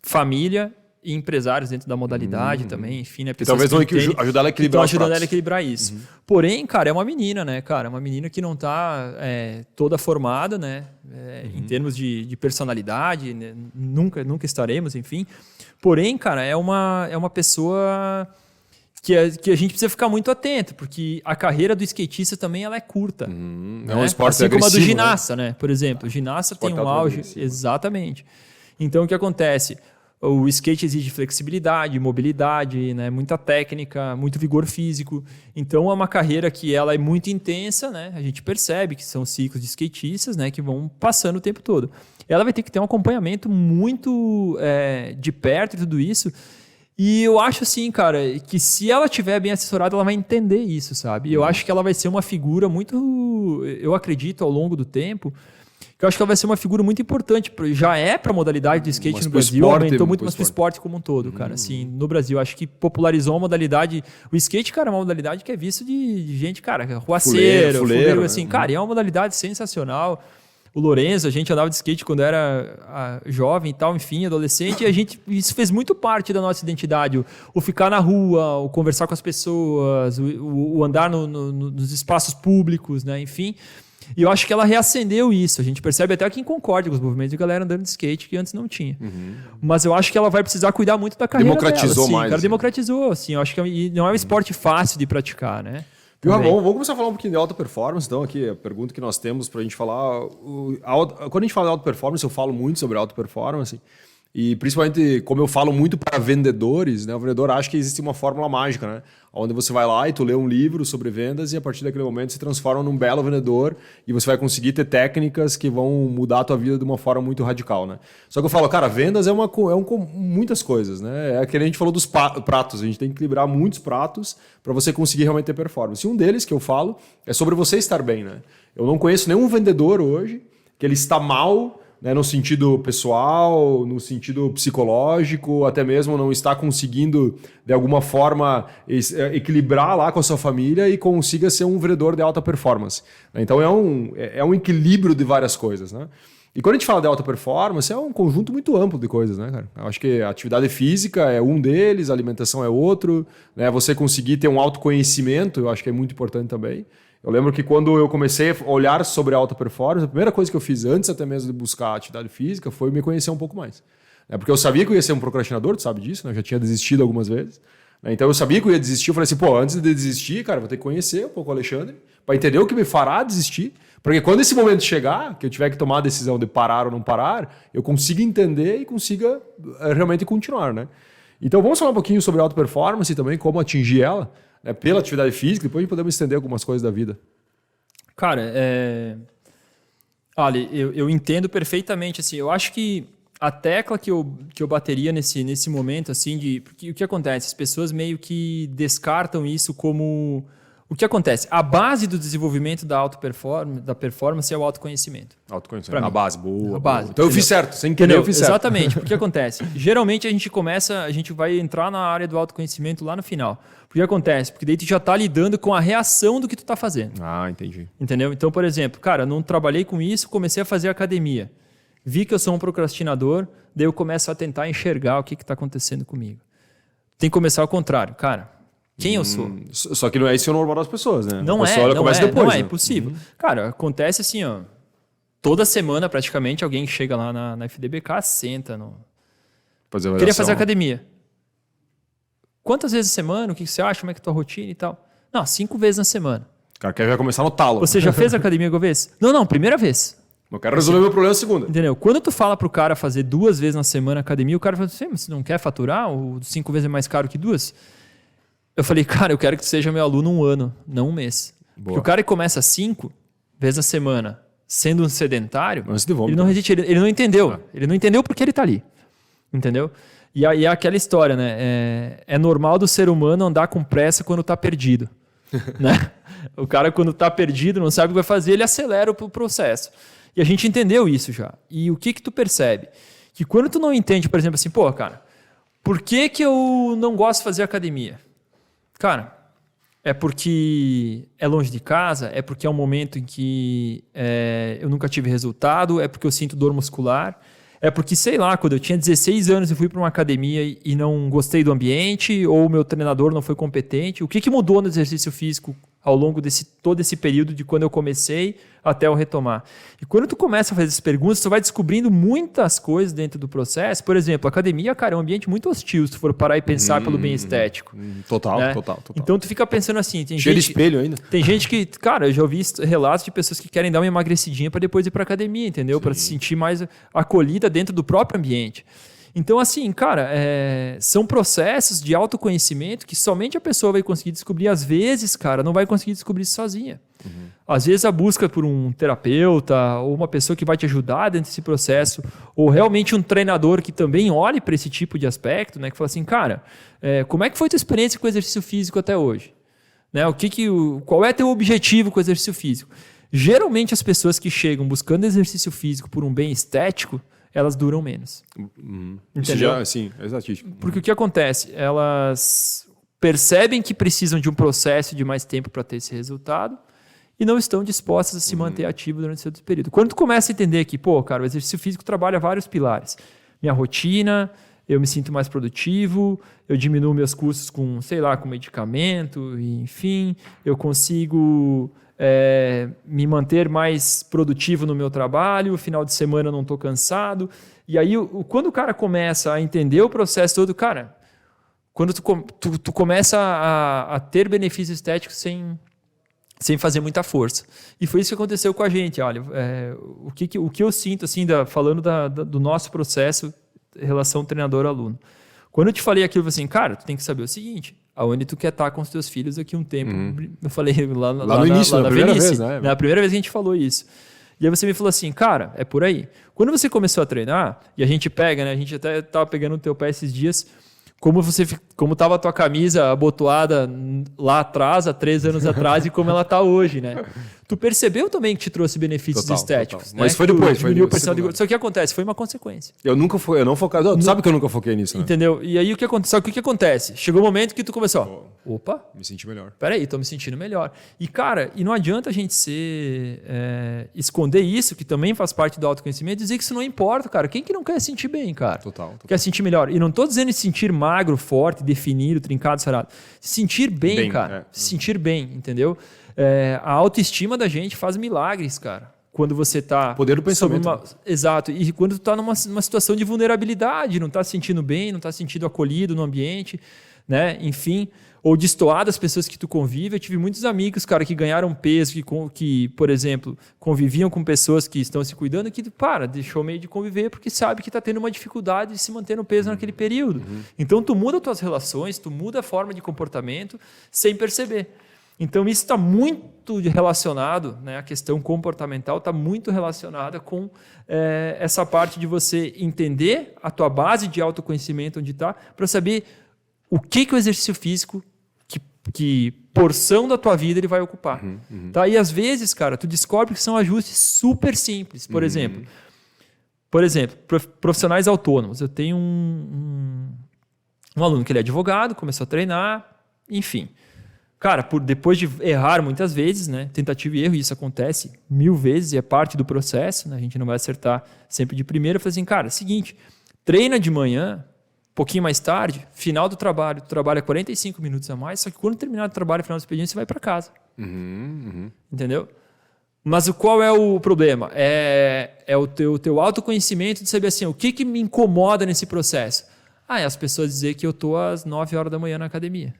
Família e empresários dentro da modalidade também, enfim, né? Talvez vão ajudar ela a equilibrar ajudando ela a equilibrar isso. Porém, cara, é uma menina, né, cara? Uma menina que não tá toda formada, né? Em termos de personalidade, né? Nunca estaremos, enfim. Porém, cara, é uma pessoa que a gente precisa ficar muito atento, porque a carreira do skatista também ela é curta. É um esporte assim como a do agressivo, ginasta, né? Por exemplo, o ginasta tem um auge. Agressivo. Exatamente. Então, o que acontece? O skate exige flexibilidade, mobilidade, né? Muita técnica, muito vigor físico. Então, é uma carreira que ela é muito intensa, né? A gente percebe que são ciclos de skatistas, né? Que vão passando o tempo todo. Ela vai ter que ter um acompanhamento muito de perto e tudo isso. E eu acho assim, cara, que se ela estiver bem assessorada, ela vai entender isso, sabe? E eu acho que ela vai ser uma figura muito... Eu acredito, ao longo do tempo... Eu acho que ela vai ser uma figura muito importante. Já é para a modalidade do skate no Brasil, aumentou muito, mas para o esporte como um todo, cara. Assim, no Brasil, acho que popularizou a modalidade. O skate, cara, é uma modalidade que é visto de gente, cara, ruaceiro, fuleiro, assim. Né? Cara, e é uma modalidade sensacional. O Lorenzo, a gente andava de skate quando era jovem e tal, enfim, adolescente, e isso fez muito parte da nossa identidade. O ficar na rua, o conversar com as pessoas, o andar nos espaços públicos, né? Enfim... E eu acho que ela reacendeu isso. A gente percebe até quem concorda com os movimentos de galera andando de skate que antes não tinha. Mas eu acho que ela vai precisar cuidar muito da carreira democratizou dela. Assim, mais. Cara, democratizou, assim. Eu acho que não é um esporte fácil de praticar, né? Vamos começar a falar um pouquinho de alta performance, então, aqui, a pergunta que nós temos pra gente falar. Quando a gente fala de alta performance, eu falo muito sobre alta performance. E principalmente, como eu falo muito para vendedores, né? O vendedor acha que existe uma fórmula mágica, né? Onde você vai lá e tu lê um livro sobre vendas e a partir daquele momento se transforma num belo vendedor e você vai conseguir ter técnicas que vão mudar a tua vida de uma forma muito radical, né? Só que eu falo, cara, vendas é muitas coisas, né? É aquele que a gente falou dos pratos, a gente tem que equilibrar muitos pratos para você conseguir realmente ter performance. E um deles que eu falo é sobre você estar bem, né? Eu não conheço nenhum vendedor hoje que ele está mal, né, no sentido pessoal, no sentido psicológico, até mesmo não está conseguindo, de alguma forma, equilibrar lá com a sua família e consiga ser um vendedor de alta performance. Então é um equilíbrio de várias coisas, né? E quando a gente fala de alta performance, é um conjunto muito amplo de coisas, né, cara? Eu acho que a atividade física é um deles, a alimentação é outro, né? Você conseguir ter um autoconhecimento, eu acho que é muito importante também. Eu lembro que quando eu comecei a olhar sobre a alta performance, a primeira coisa que eu fiz antes até mesmo de buscar atividade física foi me conhecer um pouco mais. Porque eu sabia que eu ia ser um procrastinador, tu sabe disso, né? Eu já tinha desistido algumas vezes. Então eu sabia que eu ia desistir, eu falei assim, antes de desistir, cara, vou ter que conhecer um pouco o Alexandre, para entender o que me fará desistir, porque quando esse momento chegar, que eu tiver que tomar a decisão de parar ou não parar, eu consiga entender e consiga realmente continuar, né? Então vamos falar um pouquinho sobre a alta performance e também como atingir ela, né, pela atividade física, depois a gente podemos estender algumas coisas da vida. Cara, olha, eu entendo perfeitamente, assim, eu acho que a tecla que eu bateria nesse momento, assim, porque o que acontece? As pessoas meio que descartam isso como... O que acontece? A base do desenvolvimento da performance é o autoconhecimento. Autoconhecimento. A base, boa. A base. Então eu fiz certo, sem querer eu fiz certo. Exatamente. O que acontece? Geralmente a gente vai entrar na área do autoconhecimento lá no final. O que acontece? Porque daí tu já está lidando com a reação do que tu está fazendo. Ah, entendi. Entendeu? Então, por exemplo, cara, não trabalhei com isso, comecei a fazer academia. Vi que eu sou um procrastinador, daí eu começo a tentar enxergar o que está acontecendo comigo. Tem que começar ao contrário. Cara, quem eu sou? Só que não é isso o normal das pessoas, né? Não é impossível. Cara, acontece assim, ó. Toda semana, praticamente, alguém chega lá na FDBK, senta no... Queria fazer academia. Quantas vezes na semana? O que você acha? Como é que é a tua rotina e tal? Não, 5 vezes na semana. O cara quer já começar no talo. Você já fez academia alguma vez? Não, primeira vez. Eu quero resolver meu problema segunda. Entendeu? Quando tu fala pro cara fazer 2 vezes na semana academia, o cara fala assim, você não quer faturar? O 5 vezes é mais caro que 2? Eu falei, cara, eu quero que tu seja meu aluno 1 ano, não 1 mês. Boa. Porque o cara que começa 5 vezes na semana, sendo um sedentário, ele não resiste, ele não entendeu. Ele não entendeu porque ele tá ali. Entendeu? E aí é aquela história, né? É normal do ser humano andar com pressa quando tá perdido. Né? O cara, quando está perdido, não sabe o que vai fazer, ele acelera o processo. E a gente entendeu isso já. E o que tu percebe? Que quando tu não entende, por exemplo, assim, pô, cara, por que eu não gosto de fazer academia? Cara, é porque é longe de casa? É porque é um momento em que eu nunca tive resultado? É porque eu sinto dor muscular? É porque, sei lá, quando eu tinha 16 anos eu fui para uma academia e não gostei do ambiente, ou o meu treinador não foi competente? O que mudou no exercício físico ao longo todo esse período de quando eu comecei até eu retomar? E quando tu começa a fazer essas perguntas, tu vai descobrindo muitas coisas dentro do processo. Por exemplo, a academia, cara, é um ambiente muito hostil se tu for parar e pensar pelo bem estético. Total, né? total. Então tu fica pensando assim, cheio de espelho ainda. Tem gente que, cara, eu já ouvi relatos de pessoas que querem dar uma emagrecidinha para depois ir para academia, entendeu? Para se sentir mais acolhida dentro do próprio ambiente. Então, assim, cara, são processos de autoconhecimento que somente a pessoa vai conseguir descobrir. Às vezes, cara, não vai conseguir descobrir isso sozinha. Às vezes a busca por um terapeuta ou uma pessoa que vai te ajudar dentro desse processo, ou realmente um treinador que também olhe para esse tipo de aspecto, né? Que fala assim, cara, como é que foi a tua experiência com o exercício físico até hoje? Né? Qual é teu objetivo com o exercício físico? Geralmente as pessoas que chegam buscando exercício físico por um bem estético, elas duram menos. Isso já, sim, é exatíssimo. Porque o que acontece? Elas percebem que precisam de um processo de mais tempo para ter esse resultado e não estão dispostas a se manter ativo durante esse período. Quando tu começa a entender que, pô, cara, o exercício físico trabalha vários pilares. Minha rotina, eu me sinto mais produtivo, eu diminuo meus custos com, sei lá, com medicamento, enfim, eu consigo me manter mais produtivo no meu trabalho, final de semana eu não estou cansado. E aí, quando o cara começa a entender o processo todo, cara, quando tu começa a ter benefícios estéticos sem fazer muita força. E foi isso que aconteceu com a gente. Olha, o que eu sinto, assim, falando do nosso processo, relação treinador-aluno. Quando eu te falei aquilo, eu falei assim, cara, tu tem que saber o seguinte, aonde tu quer estar com os teus filhos daqui a um tempo. Eu falei lá no início, na primeira vez, né? Na primeira vez que a gente falou isso. E aí você me falou assim, cara, é por aí. Quando você começou a treinar, e a gente pega, né? A gente até estava pegando o teu pé esses dias, como estava a tua camisa abotoada lá atrás, há 3 anos atrás, e como ela está hoje, né? Tu percebeu também que te trouxe benefícios estéticos. Né? Mas foi depois. Só que acontece, foi uma consequência. Eu não foquei. Tu sabe que eu nunca foquei nisso, né? Entendeu? E aí o que acontece? Chegou o momento que tu começou. Opa! Me senti melhor. Peraí, tô me sentindo melhor. E, cara, não adianta a gente esconder isso, que também faz parte do autoconhecimento, e dizer que isso não importa, cara. Quem que não quer se sentir bem, cara? Total. Quer se sentir melhor. E não tô dizendo se sentir magro, forte, definido, trincado, sarado. Se sentir bem, cara. Se sentir bem, entendeu? A autoestima da gente faz milagres, cara. Quando você está... Poder do pensamento. Exato. E quando tu está numa situação de vulnerabilidade, não está se sentindo bem, não está se sentindo acolhido no ambiente, né? Enfim, ou destoar das pessoas que tu convive. Eu tive muitos amigos, cara, que ganharam peso, que, por exemplo, conviviam com pessoas que estão se cuidando, que, deixou meio de conviver porque sabe que está tendo uma dificuldade de se manter no peso naquele período. Então, tu muda as tuas relações, tu muda a forma de comportamento sem perceber. Então, isso está muito relacionado, né? A questão comportamental está muito relacionada com essa parte de você entender a tua base de autoconhecimento onde está, para saber o que o exercício físico, que porção da tua vida ele vai ocupar. Tá? E às vezes, cara, tu descobre que são ajustes super simples. Por exemplo, profissionais autônomos. Eu tenho um aluno que ele é advogado, começou a treinar, enfim... Cara, depois de errar muitas vezes, né? Tentativa e erro, isso acontece 1000 vezes e é parte do processo, né? A gente não vai acertar sempre de primeira. Eu falei assim, cara, seguinte, treina de manhã, um pouquinho mais tarde, final do trabalho, tu trabalha 45 minutos a mais, só que quando terminar o trabalho, final do expediente, você vai para casa. Entendeu? Mas qual é o problema? É o teu autoconhecimento de saber assim, o que me incomoda nesse processo? É as pessoas dizer que eu estou às 9 horas da manhã na academia.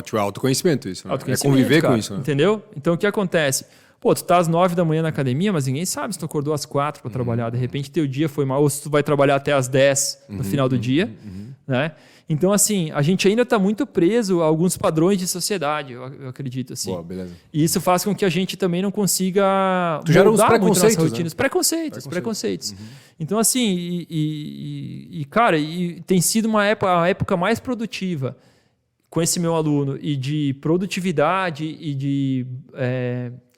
Tipo, é autoconhecimento isso, né? Autoconhecimento, conviver cara, com isso, né? Entendeu? Então o que acontece? Pô, tu tá às 9 da manhã na academia, mas ninguém sabe se tu acordou às 4 para trabalhar. De repente teu dia foi mal, ou se tu vai trabalhar até às 10 no final do dia, né? Então, assim, a gente ainda está muito preso a alguns padrões de sociedade, eu acredito, assim. Boa, beleza. E isso faz com que a gente também não consiga mudar muito nossas né? rotinas. Preconceitos. Então, assim, cara, tem sido uma época mais produtiva com esse meu aluno e de produtividade e de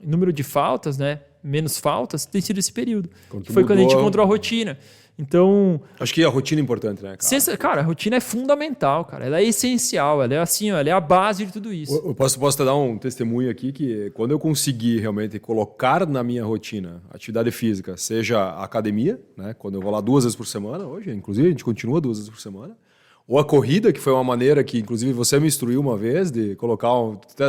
número de faltas, né? Menos faltas, tem sido esse período. Que foi quando a gente encontrou a rotina. Então... Acho que a rotina é importante, né, cara? Cara, a rotina é fundamental, cara. Ela é essencial, ela é assim, ela é a base de tudo isso. Eu posso te dar um testemunho aqui que quando eu consegui realmente colocar na minha rotina atividade física, seja a academia, né? Quando eu vou lá 2 vezes por semana, hoje, inclusive, a gente continua 2 vezes por semana, ou a corrida, que foi uma maneira que, inclusive, você me instruiu uma vez de colocar...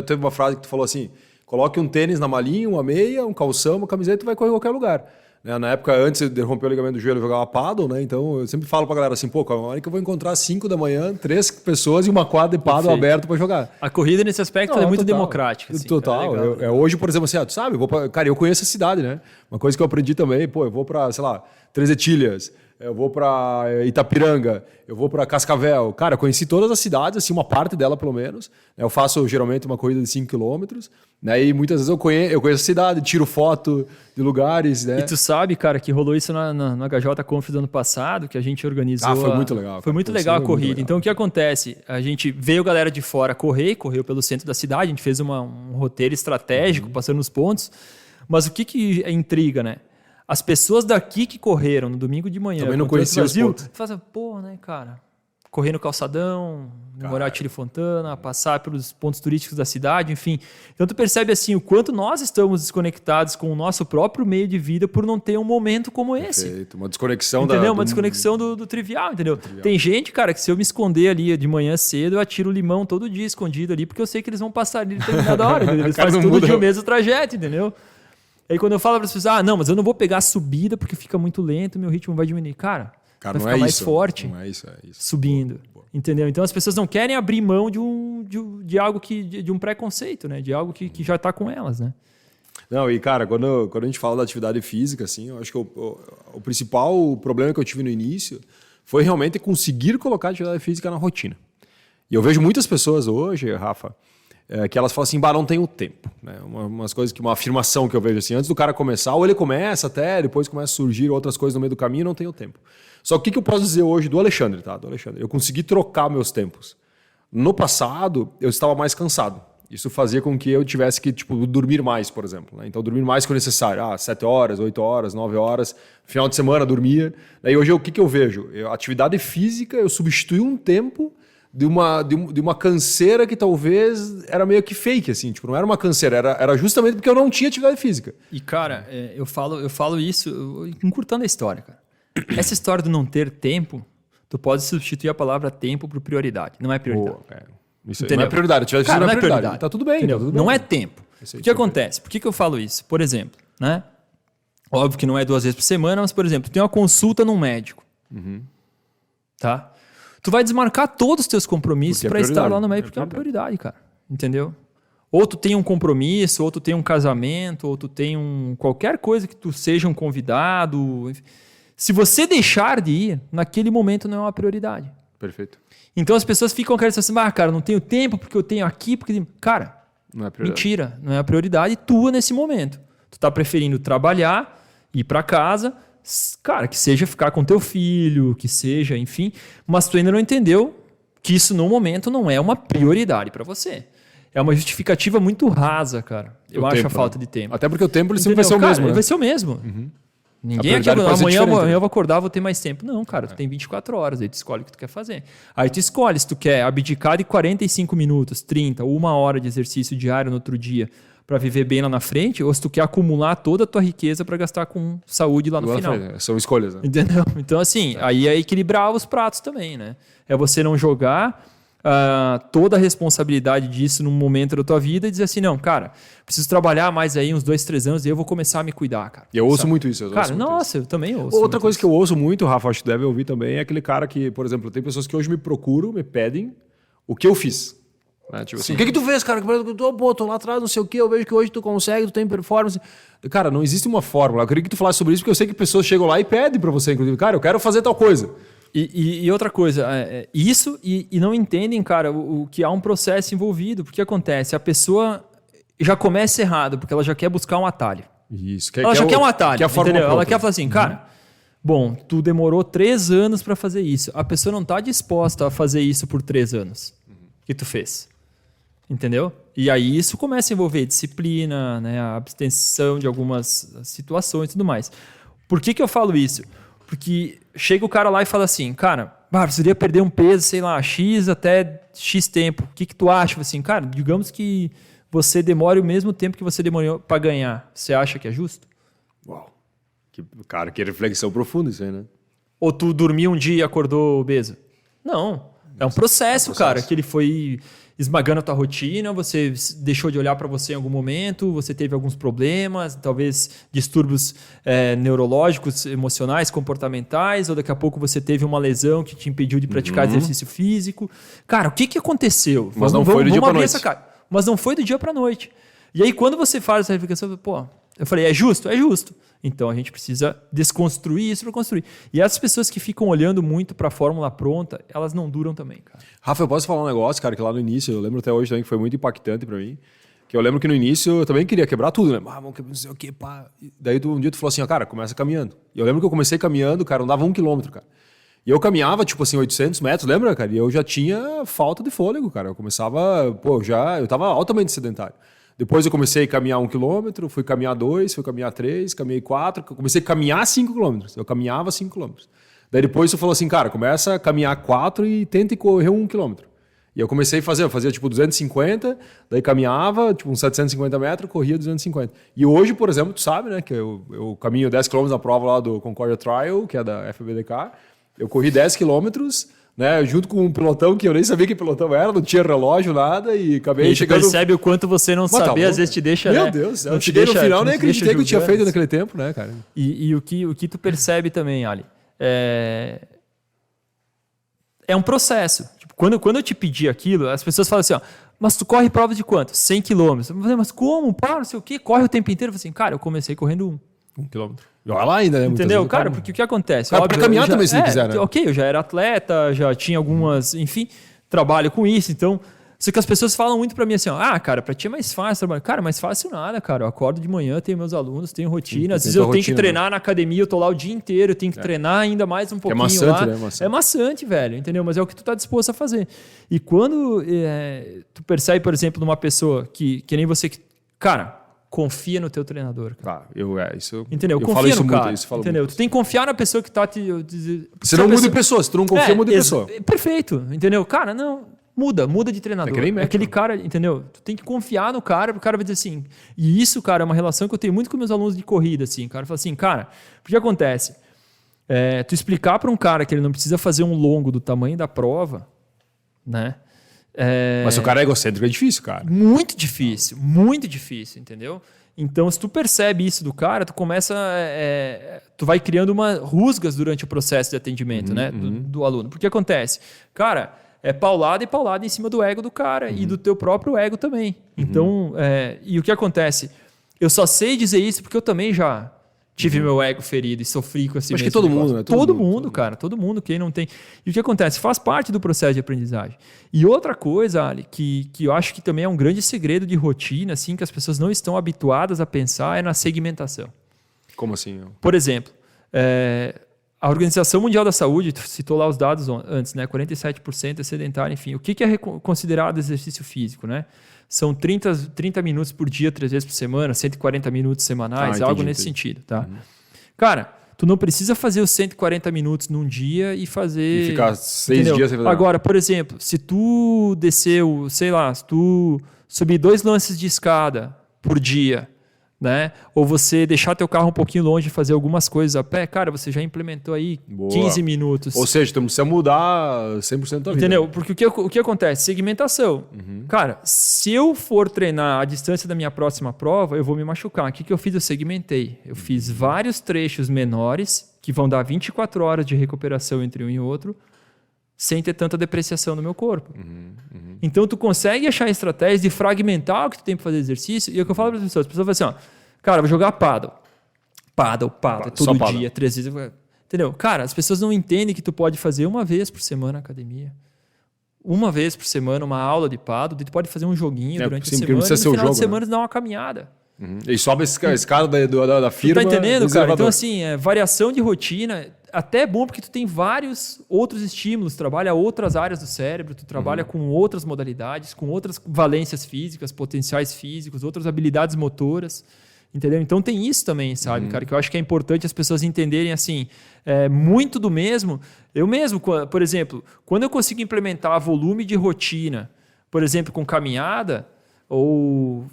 Teve uma frase que tu falou assim, coloque um tênis na malinha, uma meia, um calção, uma camiseta e vai correr em qualquer lugar. Na época, antes de romper o ligamento do joelho, eu jogava paddle, né? Então, eu sempre falo pra galera assim, pô, a hora que eu vou encontrar 5 da manhã, 3 pessoas e uma quadra de paddle aberto pra jogar. A corrida, nesse aspecto, é muito democrática. Assim, total. Hoje, por exemplo, assim, tu sabe, cara, eu conheço a cidade, né? Uma coisa que eu aprendi também, pô, eu vou pra, sei lá, Três Etilhas, eu vou pra Itapiranga, eu vou pra Cascavel. Cara, eu conheci todas as cidades, assim, uma parte dela pelo menos. Eu faço geralmente uma corrida de 5 km, né? E muitas vezes eu conheço a cidade, tiro foto de lugares, né? E tu sabe, cara, que rolou isso na HJ Conf do ano passado, que a gente organizou. Foi muito legal. Foi muito legal a corrida. Legal. Então, o que acontece? A gente veio galera de fora correu pelo centro da cidade, a gente fez um roteiro estratégico, passando os pontos. Mas o que intriga, né? As pessoas daqui que correram no domingo de manhã, também não conheciam os pontos. Fazem, pô, né, cara? Correr no calçadão, namorar Tire Fontana, passar pelos pontos turísticos da cidade, enfim. Então tu percebe assim o quanto nós estamos desconectados com o nosso próprio meio de vida por não ter um momento como esse. Perfeito. Uma desconexão Uma desconexão do trivial, entendeu? Tem gente, cara, que se eu me esconder ali de manhã cedo, eu atiro limão todo dia escondido ali, porque eu sei que eles vão passar ali em determinada hora, entendeu? Eles fazem todo dia o mesmo trajeto, entendeu? Aí quando eu falo para as pessoas, não, mas eu não vou pegar a subida porque fica muito lento, meu ritmo vai diminuir. Cara, vai ficar mais forte subindo. Entendeu? Então as pessoas não querem abrir mão de algo de um preconceito, né? De algo que já está com elas, né? Não, e cara, quando a gente fala da atividade física, assim, eu acho que o principal problema que eu tive no início foi realmente conseguir colocar a atividade física na rotina. E eu vejo muitas pessoas hoje, Rafa, que elas falam assim, não tenho tempo. Né? Uma afirmação que eu vejo assim, antes do cara começar, ou ele começa até, depois começa a surgir outras coisas no meio do caminho, não tenho tempo. Só que o que eu posso dizer hoje do Alexandre, tá? Eu consegui trocar meus tempos. No passado, eu estava mais cansado. Isso fazia com que eu tivesse que dormir mais, por exemplo. Né? Então, dormir mais que o necessário. 7 horas, 8 horas, 9 horas. Final de semana, dormia. Daí hoje, o que eu vejo? Atividade física, eu substituí um tempo de uma canseira que talvez era meio que fake, assim, não era uma canseira, era justamente porque eu não tinha atividade física. E, cara, eu falo isso, encurtando a história, cara. Essa história do não ter tempo, tu pode substituir a palavra tempo por prioridade. Não é prioridade. Isso não é prioridade. Cara, não é prioridade. Tá tudo bem. Tá tudo não bem. É tempo. O que acontece? Por que eu falo isso? Por exemplo, né? Óbvio que não é 2 vezes por semana, mas, por exemplo, tu tem uma consulta num médico. Tá? Tu vai desmarcar todos os teus compromissos para estar lá no médico, porque é uma prioridade, cara. Entendeu? Ou tu tem um compromisso, ou tu tem um casamento, ou tu tem qualquer coisa que tu seja um convidado. Enfim. Se você deixar de ir, naquele momento não é uma prioridade. Perfeito. Então as pessoas ficam querendo assim, cara, não tenho tempo porque eu tenho aqui, porque... Cara, não é prioridade. Mentira, não é a prioridade tua nesse momento. Tu tá preferindo trabalhar, ir para casa... Cara, que seja ficar com teu filho, que seja, enfim, mas tu ainda não entendeu que isso no momento não é uma prioridade para você. É uma justificativa muito rasa, cara. Eu acho a falta de tempo. Até porque o tempo ele sempre vai ser o mesmo, né? Vai ser o mesmo. Ninguém aqui amanhã eu vou acordar, vou ter mais tempo. Não, cara, tu tem 24 horas, aí tu escolhe o que tu quer fazer. Aí tu escolhe se tu quer abdicar de 45 minutos, 30 ou 1 hora de exercício diário no outro dia para viver bem lá na frente, ou se tu quer acumular toda a tua riqueza para gastar com saúde lá no final. São escolhas, né? Entendeu? Então, assim, aí é equilibrar os pratos também, né? É você não jogar toda a responsabilidade disso num momento da tua vida e dizer assim, não, cara, preciso trabalhar mais aí uns 2, 3 anos e eu vou começar a me cuidar, cara. E eu ouço muito isso. Eu também ouço. Outra coisa que eu ouço muito, Rafa, acho que deve ouvir também, é aquele cara que, por exemplo, tem pessoas que hoje me procuram, me pedem o que eu fiz. Né? Tipo assim, o que tu fez, cara? Tô lá atrás, não sei o que, eu vejo que hoje tu consegue, tu tem performance. Cara, não existe uma fórmula. Eu queria que tu falasse sobre isso, porque eu sei que pessoas chegam lá e pedem pra você, inclusive, cara, eu quero fazer tal coisa. E outra coisa, isso e não entendem, cara, o que há um processo envolvido. Porque acontece, a pessoa já começa errado, porque ela já quer buscar um atalho. Isso. Ela já quer um atalho, entendeu? Ela quer falar assim, Uhum. cara, bom, tu demorou 3 anos para fazer isso. A pessoa não está disposta a fazer isso por 3 anos. que tu fez. Entendeu? E aí isso começa a envolver disciplina, né, a abstenção de algumas situações e tudo mais. Por que eu falo isso? Porque chega o cara lá e fala assim, cara, precisaria perder um peso, sei lá, X até X tempo. O que tu acha? Assim, cara, digamos que você demore o mesmo tempo que você demorou para ganhar. Você acha que é justo? Uau. Cara, que reflexão profunda isso aí, né? Ou tu dormiu um dia e acordou obeso? Não. É um processo, cara, que ele foi esmagando a tua rotina, você deixou de olhar para você em algum momento, você teve alguns problemas, talvez distúrbios neurológicos, emocionais, comportamentais, ou daqui a pouco você teve uma lesão que te impediu de praticar exercício físico. Cara, o que aconteceu? Mas não foi do dia para noite. Mas não foi do dia para noite. E aí, quando você faz essa reflexão, pô, eu falei, é justo? É justo. Então, a gente precisa desconstruir isso para construir. E as pessoas que ficam olhando muito para a fórmula pronta, elas não duram também, cara. Rafa, eu posso falar um negócio, cara, que lá no início, eu lembro até hoje também que foi muito impactante para mim, que eu lembro que no início eu também queria quebrar tudo, né? Vamos quebrar não sei o quê, pá. Daí um dia tu falou assim, cara, começa caminhando. E eu lembro que eu comecei caminhando, cara, eu andava 1 quilômetro, cara. E eu caminhava, tipo assim, 800 metros, lembra, cara? E eu já tinha falta de fôlego, cara. Eu começava, eu tava altamente sedentário. Depois eu comecei a caminhar 1 quilômetro, fui caminhar 2, fui caminhar 3, caminhei 4, comecei a caminhar 5 quilômetros. Eu caminhava 5 quilômetros. Daí depois você falou assim, cara, começa a caminhar 4 e tenta correr 1 quilômetro. E eu comecei a fazer, eu fazia tipo 250, daí caminhava, tipo uns 750 metros, corria 250. E hoje, por exemplo, tu sabe, né, que eu caminho 10 quilômetros na prova lá do Concordia Trial, que é da FBDK. Eu corri 10 quilômetros, né, junto com um pilotão que eu nem sabia que pilotão era, não tinha relógio, nada, e acabei chegando... E percebe o quanto você não saber, às vezes te deixa... Meu Deus, eu cheguei no final, nem acreditei que eu tinha feito naquele tempo, né, cara? E o que tu percebe também, Ali, é um processo. Tipo, quando eu te pedi aquilo, as pessoas falam assim, ó, mas tu corre prova de quanto? 100 quilômetros. Mas como? Não sei o quê, corre o tempo inteiro. Eu falei assim, cara, eu comecei correndo 1 quilômetro. Olha lá ainda, né? Entendeu? Cara, porque o que acontece? Cara, pra caminhar também, se não quiser, né? Ok, eu já era atleta, já tinha algumas... Enfim, trabalho com isso, então... Só que as pessoas falam muito pra mim assim, ó, cara, pra ti é mais fácil trabalhar. Cara, mais fácil nada, cara. Eu acordo de manhã, tenho meus alunos, tenho rotina. Às vezes eu tenho que treinar na academia, eu tô lá o dia inteiro, eu tenho que treinar ainda mais um pouquinho maçante, lá. né? Maçante. É maçante, velho, entendeu? Mas é o que tu tá disposto a fazer. E quando tu percebe, por exemplo, numa pessoa que nem você... Cara, confia no teu treinador, cara. Isso... Entendeu? Eu confia falo isso no muito, cara, isso falo entendeu? muito. Tu tem que confiar na pessoa que tá te... Você não muda de pessoa, se tu não confia, muda de pessoa. Perfeito, entendeu? Cara, não... Muda de treinador. É que nem médico. Aquele cara, entendeu? Tu tem que confiar no cara, o cara vai dizer assim. E isso, cara, é uma relação que eu tenho muito com meus alunos de corrida, assim. O cara fala assim, cara, o que acontece? Tu explicar para um cara que ele não precisa fazer um longo do tamanho da prova, né? Mas se o cara é egocêntrico, é difícil, cara. Muito difícil, entendeu? Então, se tu percebe isso do cara, tu começa... tu vai criando rusgas durante o processo de atendimento, né? Do aluno. Porque acontece? Cara... É paulada e paulada em cima do ego do cara e do teu próprio ego também. Então, e o que acontece? Eu só sei dizer isso porque eu também já tive meu ego ferido e sofri com esse mesmo. Acho que todo mundo, né? Todo mundo, cara. Todo mundo, quem não tem. E o que acontece? Faz parte do processo de aprendizagem. E outra coisa, Ali, que eu acho que também é um grande segredo de rotina, assim, que as pessoas não estão habituadas a pensar, é na segmentação. Como assim? Por exemplo, a Organização Mundial da Saúde, tu citou lá os dados antes, né? 47% é sedentário, enfim. O que é considerado exercício físico, né? São 30 minutos por dia, 3 vezes por semana, 140 minutos semanais, algo nesse sentido, tá? Cara, tu não precisa fazer os 140 minutos num dia e fazer... E ficar 6 dias sem fazer. Agora, por exemplo, se tu desceu, sei lá, se tu subir 2 lances de escada por dia... Né? Ou você deixar teu carro um pouquinho longe e fazer algumas coisas a pé, cara, você já implementou aí 15 minutos. Ou seja, tu não precisa mudar 100% da tua vida. Entendeu? Porque o que acontece? Segmentação. Cara, se eu for treinar a distância da minha próxima prova, eu vou me machucar. O que eu fiz? Eu segmentei. Eu fiz vários trechos menores que vão dar 24 horas de recuperação entre um e outro, sem ter tanta depreciação no meu corpo. Então, tu consegue achar estratégias de fragmentar o que tu tem para fazer exercício. E é o que eu falo para as pessoas falam assim, ó, cara, vou jogar paddle. Paddle, todo dia, 3 vezes. Entendeu? Cara, as pessoas não entendem que tu pode fazer 1 vez por semana na academia. 1 vez por semana, uma aula de paddle. Tu pode fazer um joguinho durante a semana. E no final de semana, dar uma caminhada. E sobe a escada da firma. Tu tá entendendo, cara? Então, assim, variação de rotina. até é bom porque tu tem vários outros estímulos, trabalha outras áreas do cérebro, tu trabalha com outras modalidades, com outras valências físicas, potenciais físicos, outras habilidades motoras, entendeu? Então tem isso também, sabe, cara, que eu acho que é importante as pessoas entenderem, assim, muito do mesmo. Eu mesmo, por exemplo, quando eu consigo implementar volume de rotina, por exemplo, com caminhada, ou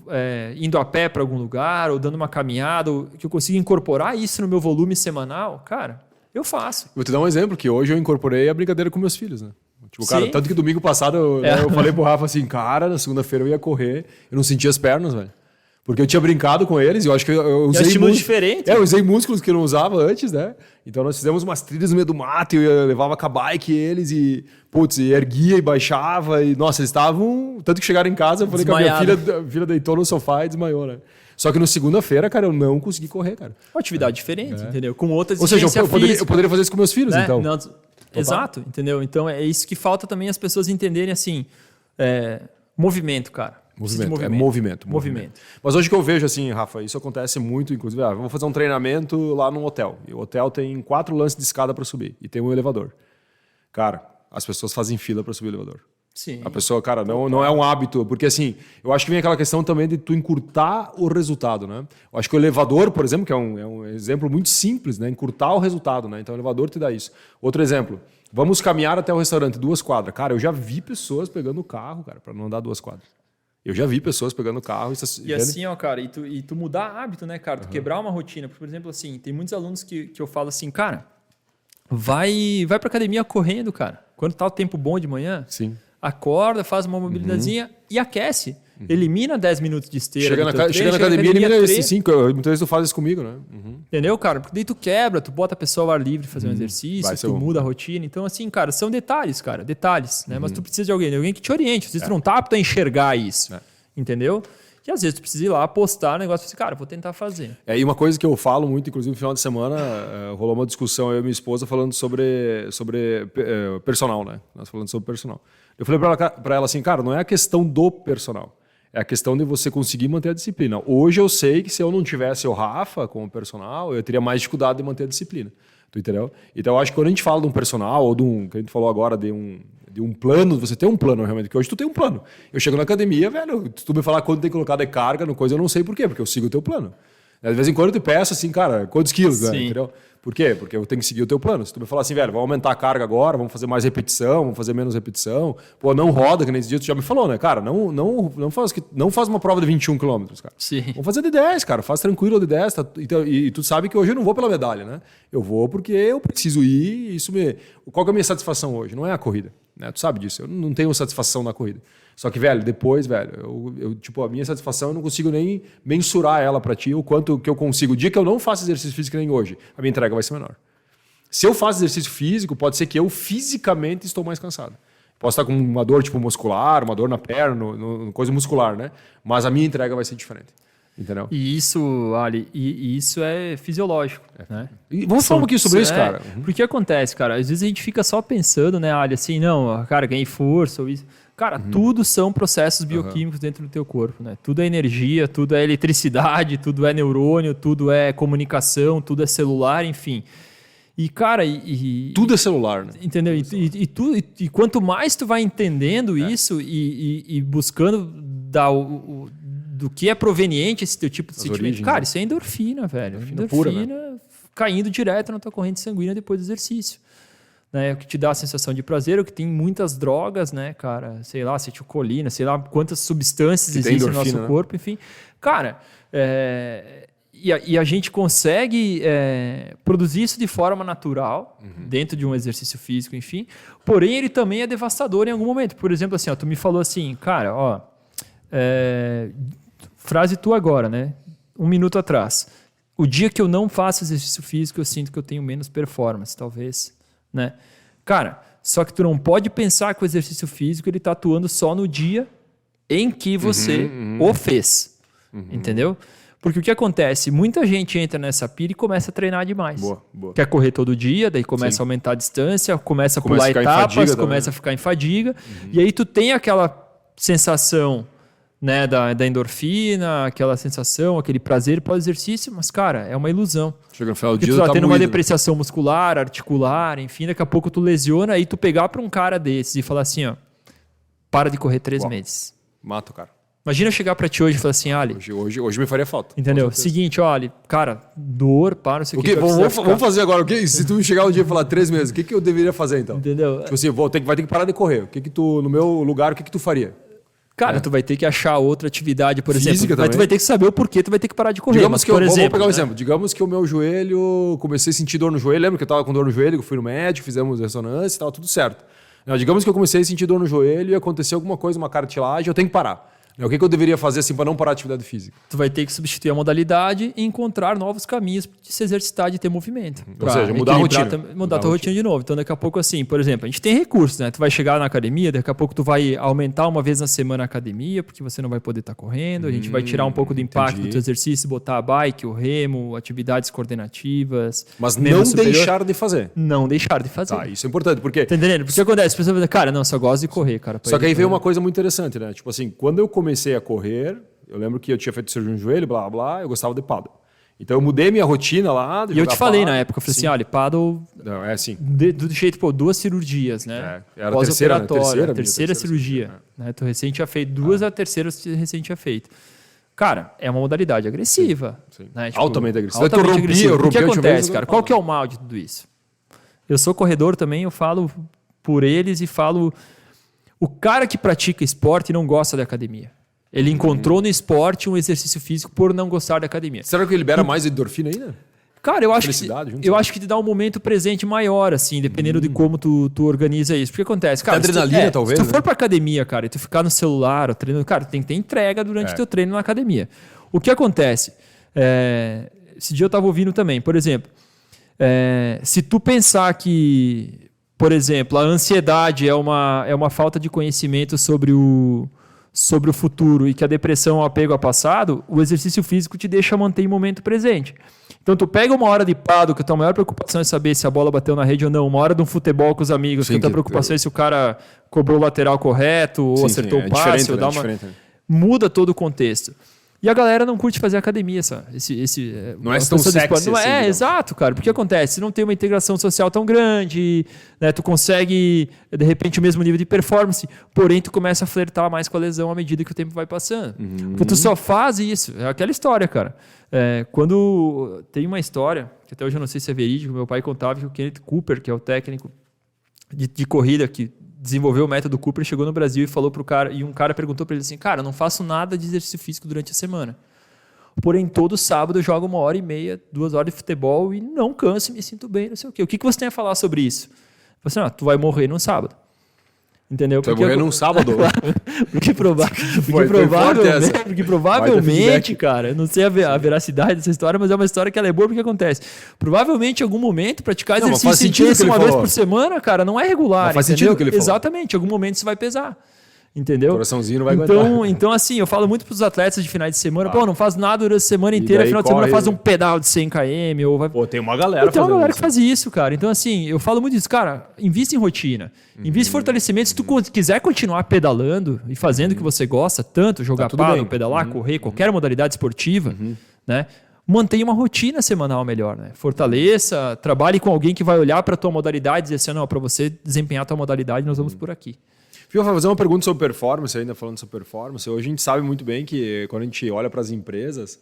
indo a pé para algum lugar, ou dando uma caminhada, ou que eu consigo incorporar isso no meu volume semanal, cara, eu faço. Vou te dar um exemplo, que hoje eu incorporei a brincadeira com meus filhos, né? Tipo, cara, Sim. tanto que domingo passado eu falei pro Rafa assim, cara, na segunda-feira eu ia correr, eu não sentia as pernas, velho. Porque eu tinha brincado com eles e eu acho que eu usei... É um estímulo diferente. Eu usei músculos que eu não usava antes, né? Então nós fizemos umas trilhas no meio do mato e eu levava com a bike eles e, putz, e erguia e baixava e, nossa, eles estavam... Tanto que chegaram em casa, eu falei que a minha filha deitou no sofá e desmaiou, né? Só que no segunda-feira, cara, eu não consegui correr, cara. Uma atividade diferente, entendeu? Com outras Ou seja, eu poderia fazer isso com meus filhos, né? então. Não, exato, entendeu? Então é isso que falta também as pessoas entenderem, assim, movimento, cara. Movimento. Mas hoje que eu vejo, assim, Rafa, isso acontece muito, inclusive, eu vou fazer um treinamento lá num hotel. E o hotel tem 4 lances de escada para subir e tem um elevador. Cara, as pessoas fazem fila para subir o elevador. Sim. A pessoa, cara, não é um hábito, porque assim, eu acho que vem aquela questão também de tu encurtar o resultado, né? Eu acho que o elevador, por exemplo, que é um exemplo muito simples, né? Encurtar o resultado, né? Então o elevador te dá isso. Outro exemplo, vamos caminhar até o restaurante, 2 quadras. Cara, eu já vi pessoas pegando o carro, cara, para não andar 2 quadras. Eu já vi pessoas pegando o carro e assim, ó, cara, e tu mudar hábito, né, cara? Tu quebrar uma rotina. Por exemplo, assim, tem muitos alunos que eu falo assim, cara, vai pra academia correndo, cara. Quando tá o tempo bom de manhã, sim, acorda, faz uma mobilidadezinha e aquece. Elimina 10 minutos de esteira. Chega na academia, elimina esses 5. Muitas vezes tu faz isso comigo, né? Entendeu, cara? Porque daí tu quebra, tu bota a pessoa ao ar livre fazer um exercício, tu muda a rotina. Então, assim, cara, são detalhes, cara. Detalhes, né? Mas tu precisa de alguém que te oriente. Às vezes tu não tá apto a enxergar isso. Entendeu? E às vezes tu precisa ir lá postar o negócio e assim, cara, vou tentar fazer. E uma coisa que eu falo muito, inclusive no final de semana, rolou uma discussão eu e minha esposa falando sobre personal, né? Nós falando sobre personal. Eu falei para ela assim, cara, não é a questão do personal. É a questão de você conseguir manter a disciplina. Hoje eu sei que se eu não tivesse o Rafa como personal, eu teria mais dificuldade de manter a disciplina. Tu entendeu? Então eu acho que quando a gente fala de um personal, ou que a gente falou agora de um plano, você tem um plano realmente, porque hoje tu tem um plano. Eu chego na academia, velho, tu me falar quanto tem que colocar de carga no coisa, eu não sei por quê, porque eu sigo o teu plano. De vez em quando eu te peço assim, cara, quantos quilos, né? Entendeu? Por quê? Porque eu tenho que seguir o teu plano. Se tu me falar assim, velho, vamos aumentar a carga agora, vamos fazer mais repetição, vamos fazer menos repetição. Pô, não roda, que nesse dia tu já me falou, né? Cara, não faz uma prova de 21 km, cara. Sim. Vamos fazer de 10, cara. Faz tranquilo de 10. Tá? Então, e tu sabe que hoje eu não vou pela medalha, né? Eu vou porque eu preciso ir e Qual que é a minha satisfação hoje? Não é a corrida, né? Tu sabe disso. Eu não tenho satisfação na corrida. Só que, velho, depois, velho, tipo, a minha satisfação eu não consigo nem mensurar ela pra ti, o quanto que eu consigo. O dia que eu não faço exercício físico nem hoje, a minha entrega vai ser menor. Se eu faço exercício físico, pode ser que eu fisicamente estou mais cansado. Posso estar com uma dor tipo muscular, uma dor na perna, coisa muscular, né? Mas a minha entrega vai ser diferente. Entendeu? E isso, Ali, isso é fisiológico, né? E vamos falar um pouquinho sobre isso, cara. Porque acontece, cara, às vezes a gente fica só pensando, né, Ali, assim, não, cara, ganhei força ou isso. Cara, tudo são processos bioquímicos dentro do teu corpo, né? Tudo é energia, tudo é eletricidade, tudo é neurônio, tudo é comunicação, tudo é celular, enfim. E, cara, tudo é celular, né? Entendeu? E quanto mais tu vai entendendo isso e buscando do que é proveniente esse teu tipo de sentimento. Origens, cara, isso é endorfina, velho. Endorfina pura, né? Caindo direto na tua corrente sanguínea depois do exercício. Né? O que te dá a sensação de prazer, o que tem muitas drogas, né, cara? Sei lá, acetilcolina, sei lá quantas substâncias existem no nosso corpo, enfim. Cara, e a gente consegue produzir isso de forma natural, dentro de um exercício físico, enfim. Porém, ele também é devastador em algum momento. Por exemplo, assim, ó, tu me falou assim, cara, ó, frase tu agora, né? 1 minuto atrás. O dia que eu não faço exercício físico, eu sinto que eu tenho menos performance, talvez, né? Cara, só que tu não pode pensar que o exercício físico ele tá atuando só no dia em que você o fez, entendeu? Porque o que acontece? Muita gente entra nessa pira e começa a treinar demais. Boa. Quer correr todo dia, daí começa a aumentar a distância, começa a pular etapas, começa a ficar em fadiga. E aí tu tem aquela sensação né, da endorfina, aquela sensação, aquele prazer pós-exercício, mas, cara, é uma ilusão. Chega no final do Porque dia, tu tá tendo uma moído, né? depreciação muscular, articular, enfim, daqui a pouco tu lesiona, aí tu pegar para um cara desses e falar assim, ó, para de correr 3 meses. Mata o cara. Imagina eu chegar para ti hoje e falar assim, Ali, Hoje me faria falta. entendeu? Seguinte, olha, cara, dor, para, não sei o que. Vamos fazer agora. Se tu chegar um dia e falar 3 meses, o que eu deveria fazer então? Entendeu? Tipo assim, vai ter que parar de correr. O que tu, no meu lugar, o que tu faria? Cara, tu vai ter que achar outra atividade, por Física exemplo. Mas tu também. vai ter que saber o porquê tu vai ter que parar de correr. Digamos mas, que por exemplo, vamos pegar um né? exemplo. Digamos que o meu joelho, comecei a sentir dor no joelho. Lembra que eu tava com dor no joelho, que eu fui no médico, fizemos ressonância e tava tudo certo. Não, digamos que eu comecei a sentir dor no joelho e aconteceu alguma coisa, uma cartilagem, eu tenho que parar. O que eu deveria fazer assim para não parar a atividade física? Tu vai ter que substituir a modalidade e encontrar novos caminhos de se exercitar, de ter movimento. Ou seja, mudar a rotina. Mudar a tua rotina de novo. Então, daqui a pouco, assim, por exemplo, a gente tem recursos, né? Tu vai chegar na academia, daqui a pouco tu vai aumentar uma vez na semana a academia, porque você não vai poder estar correndo. A gente vai tirar um pouco do impacto do teu exercício, botar a bike, o remo, atividades coordenativas. Mas não deixar de fazer. Não deixar de fazer. Tá, isso é importante, porque... Tá entendendo? Porque acontece, as pessoas falam, cara, não, só gosto de correr, cara. Só que aí veio uma coisa muito interessante, né? Tipo assim, quando eu comecei a correr, eu lembro que eu tinha feito cirurgia no joelho, blá, blá, eu gostava de paddle. Então eu mudei minha rotina lá. E eu te falei na época, eu falei assim, olha, paddle... Não, é assim. Do jeito, pô, 2 cirurgias, né? Era a terceira, né? terceira cirurgia. Né? Tu recém tinha feito 2, a terceira você recém tinha feito. Cara, é uma modalidade agressiva. Sim. Né? Tipo, Altamente agressiva. Altamente agressiva. Eu rompi o que acontece, mesmo, cara? Qual que é o mal de tudo isso? Eu sou corredor também, eu falo por eles e falo... O cara que pratica esporte não gosta da academia. Ele encontrou no esporte um exercício físico por não gostar da academia. Será que ele libera mais endorfina ainda? Cara, eu acho que te dá um momento presente maior, assim, dependendo de como tu organiza isso. Porque acontece, cara, adrenalina, talvez. Se tu for pra academia, cara, e tu ficar no celular, ou treinando, cara, tu tem que ter entrega durante teu treino na academia. O que acontece? Esse dia eu tava ouvindo também, por exemplo, se tu pensar que, por exemplo, a ansiedade é uma falta de conhecimento sobre o futuro e que a depressão é um apego ao passado, o exercício físico te deixa manter o momento presente. Então, tu pega uma hora de paddle, que a tua maior preocupação é saber se a bola bateu na rede ou não, uma hora de um futebol com os amigos, que a tua preocupação é se o cara cobrou o lateral correto, ou acertou o passe, ou dá uma... Muda todo o contexto. E a galera não curte fazer academia, sabe? Não é tão sexy não assim, é, exato, cara. Porque acontece, você não tem uma integração social tão grande, né? Tu consegue, de repente, o mesmo nível de performance, porém tu começa a flertar mais com a lesão à medida que o tempo vai passando. Porque tu só faz isso. É aquela história, cara. Quando tem uma história, que até hoje eu não sei se é verídico, meu pai contava que o Kenneth Cooper, que é o técnico de corrida que desenvolveu o método Cooper, chegou no Brasil e falou pro cara, e um cara perguntou para ele assim, cara, eu não faço nada de exercício físico durante a semana. Porém, todo sábado eu jogo 1h30, 2 horas de futebol e não canso, me sinto bem, não sei o quê. O que você tem a falar sobre isso? Eu falei assim, tu vai morrer no sábado. Entendeu? Tu vai morrer num sábado? Porque provavelmente, cara, eu não sei a veracidade dessa história, mas é uma história que ela é boa porque acontece. Provavelmente, em algum momento, praticar exercício intenso uma vez por semana, cara, não é regular. Faz sentido o que ele falou. Exatamente, em algum momento isso vai pesar. Entendeu? O coraçãozinho não vai aguentar. Então, assim, eu falo muito para os atletas de finais de semana, não faz nada durante a semana inteira, final de semana faz um pedal de 100 km. Ou vai... Pô, tem uma galera tem uma galera que faz isso, cara. Então, assim, eu falo muito disso. Cara, invista em rotina. Invista em fortalecimento. Se tu quiser continuar pedalando e fazendo o que você gosta, tanto jogar paddle, pedalar, correr, qualquer modalidade esportiva, né? Mantenha uma rotina semanal melhor, né? Fortaleça, trabalhe com alguém que vai olhar para a tua modalidade e dizer assim, não, para você desempenhar a tua modalidade, nós vamos por aqui. Eu vou fazer uma pergunta sobre performance, ainda falando sobre performance. Hoje a gente sabe muito bem que quando a gente olha para as empresas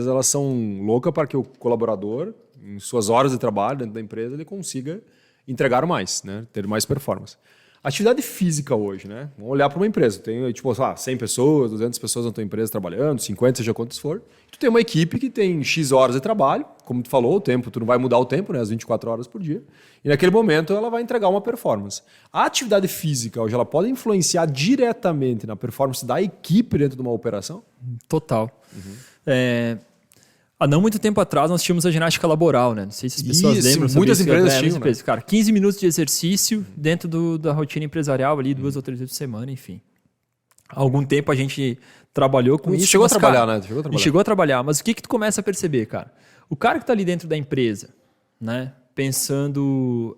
elas são loucas para que o colaborador, em suas horas de trabalho dentro da empresa, ele consiga entregar mais, né? Ter mais performance. Atividade física hoje, né? Vamos olhar para uma empresa. Tem, tipo, 100 pessoas, 200 pessoas na tua empresa trabalhando, 50, seja quantos for. Tu tem uma equipe que tem X horas de trabalho, como tu falou, o tempo, tu não vai mudar o tempo, né? As 24 horas por dia. E naquele momento ela vai entregar uma performance. A atividade física hoje, ela pode influenciar diretamente na performance da equipe dentro de uma operação? Total. Há não muito tempo atrás nós tínhamos a ginástica laboral, né? Não sei se as pessoas lembram. Muitas empresas tinham, né? Cara, 15 minutos de exercício dentro da rotina empresarial ali, 2 ou 3 vezes por semana, enfim. Há algum tempo a gente trabalhou com isso. Chegou a trabalhar, né? Chegou a trabalhar. Mas o que tu começa a perceber, cara? O cara que está ali dentro da empresa, né? Pensando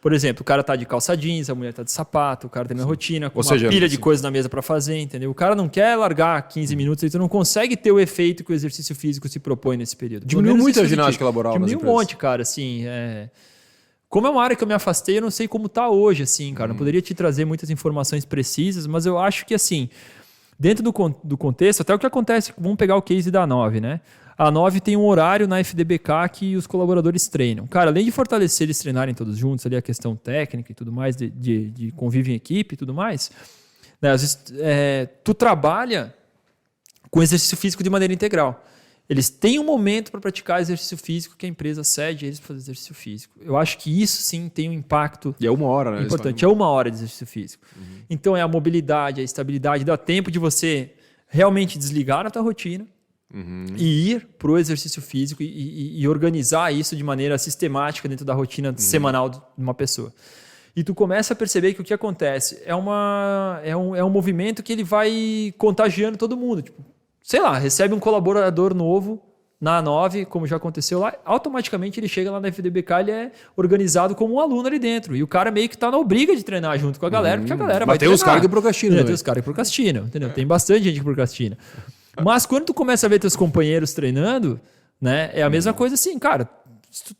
Por exemplo, o cara tá de calça jeans, a mulher tá de sapato, o cara tem uma rotina, com Ou seja, uma pilha de coisas na mesa para fazer, entendeu? O cara não quer largar 15 minutos, aí tu não consegue ter o efeito que o exercício físico se propõe nesse período. Diminuiu muito a ginástica laboral nas empresas. Diminuiu um monte, cara, assim, Como é uma área que eu me afastei, eu não sei como tá hoje, assim, cara. Não poderia te trazer muitas informações precisas, mas eu acho que, assim, dentro do contexto, até o que acontece, vamos pegar o case da 9, né? A 9 tem um horário na FDBK que os colaboradores treinam. Cara, além de fortalecer eles treinarem todos juntos, ali a questão técnica e tudo mais, de convívio em equipe e tudo mais, né, às vezes, tu trabalha com exercício físico de maneira integral. Eles têm um momento para praticar exercício físico que a empresa cede eles para fazer exercício físico. Eu acho que isso sim tem um impacto e é 1 hora, né? importante. É 1 hora de exercício físico. Então é a mobilidade, a estabilidade, dá tempo de você realmente desligar a tua rotina e ir para o exercício físico e organizar isso de maneira sistemática dentro da rotina semanal de uma pessoa. E tu começa a perceber que o que acontece é um movimento que ele vai contagiando todo mundo. Tipo, sei lá, recebe um colaborador novo na A9, como já aconteceu lá, automaticamente ele chega lá na FDBK, ele é organizado como um aluno ali dentro. E o cara meio que tá na obriga de treinar junto com a galera, porque a galera vai treinar. Mas tem os caras que procrastinam. Tem os caras que procrastinam, entendeu? Tem bastante gente que procrastina. Mas quando tu começa a ver teus companheiros treinando, né, é a mesma coisa assim, cara,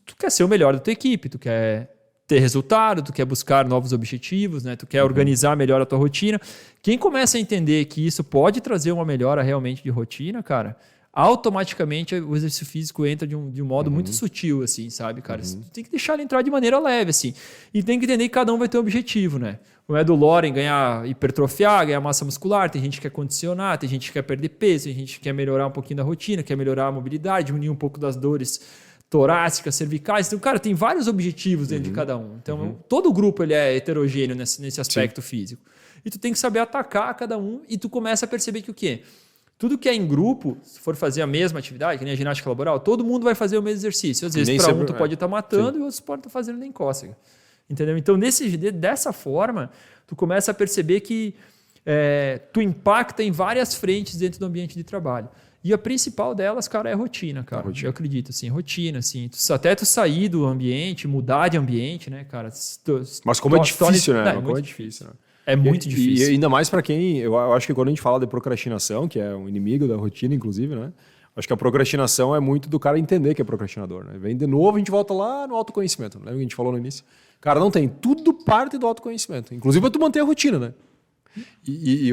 tu quer ser o melhor da tua equipe, tu quer ter resultado, tu quer buscar novos objetivos, né? Tu quer organizar melhor a tua rotina. Quem começa a entender que isso pode trazer uma melhora realmente de rotina, cara, automaticamente o exercício físico entra de um modo muito sutil, assim, sabe, cara? Tu tem que deixar ele entrar de maneira leve, assim. E tem que entender que cada um vai ter um objetivo, né? Não é do Loren ganhar, hipertrofiar, ganhar massa muscular, tem gente que quer condicionar, tem gente que quer perder peso, tem gente que quer melhorar um pouquinho da rotina, quer melhorar a mobilidade, diminuir um pouco das dores torácicas, cervicais. Então, cara, tem vários objetivos dentro de cada um. Então, todo grupo ele é heterogêneo nesse aspecto físico. E tu tem que saber atacar cada um e tu começa a perceber que o quê? Tudo que é em grupo, se for fazer a mesma atividade, que nem a ginástica laboral, todo mundo vai fazer o mesmo exercício. Às vezes, para um, tu pode estar matando e outros podem estar fazendo nem cócega. Entendeu? Então, dessa forma, tu começa a perceber que tu impacta em várias frentes dentro do ambiente de trabalho. E a principal delas, cara, é a rotina, cara. Rotina. Eu acredito, assim, rotina, assim. Até tu sair do ambiente, mudar de ambiente, né, cara? Mas como é difícil, né? Como é difícil, né? É muito difícil. E ainda mais para quem... Eu acho que quando a gente fala de procrastinação, que é um inimigo da rotina, inclusive, né? Acho que a procrastinação é muito do cara entender que é procrastinador, né? Vem de novo, a gente volta lá no autoconhecimento. Lembra que a gente falou no início? Cara, não tem. Tudo parte do autoconhecimento. Inclusive para tu manter a rotina, né? E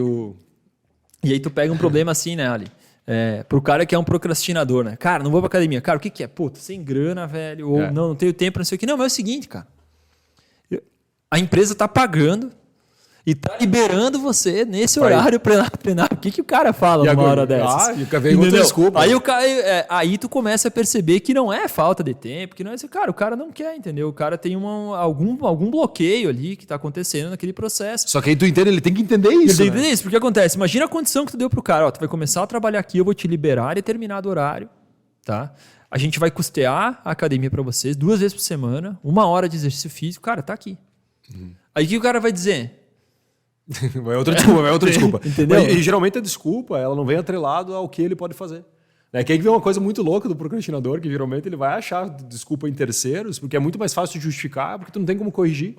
aí tu pega um problema assim, né, Ali? Pro cara que é um procrastinador, né? Cara, não vou pra academia. Cara, o que é? Pô, tô sem grana, velho. Ou não tenho tempo, não sei o que. Não, mas é o seguinte, cara. A empresa tá pagando e tá liberando você nesse horário pra treinar. O que o cara fala numa hora dessas? Vem outra desculpa. Aí tu começa a perceber que não é falta de tempo, que não é... Cara, o cara não quer, entendeu? O cara tem algum bloqueio ali que tá acontecendo naquele processo. Só que aí tu entende, ele tem que entender isso. Ele tem que entender isso, porque acontece. Imagina a condição que tu deu pro cara. Ó, tu vai começar a trabalhar aqui, eu vou te liberar em determinado horário, tá? A gente vai custear a academia pra vocês 2 vezes por semana, 1 hora de exercício físico. Cara, tá aqui. Aí o que o cara vai dizer? Vai outra desculpa. Entendeu? E geralmente a desculpa, ela não vem atrelado ao que ele pode fazer. Que aí vem uma coisa muito louca do procrastinador, que geralmente ele vai achar desculpa em terceiros, porque é muito mais fácil de justificar, porque tu não tem como corrigir.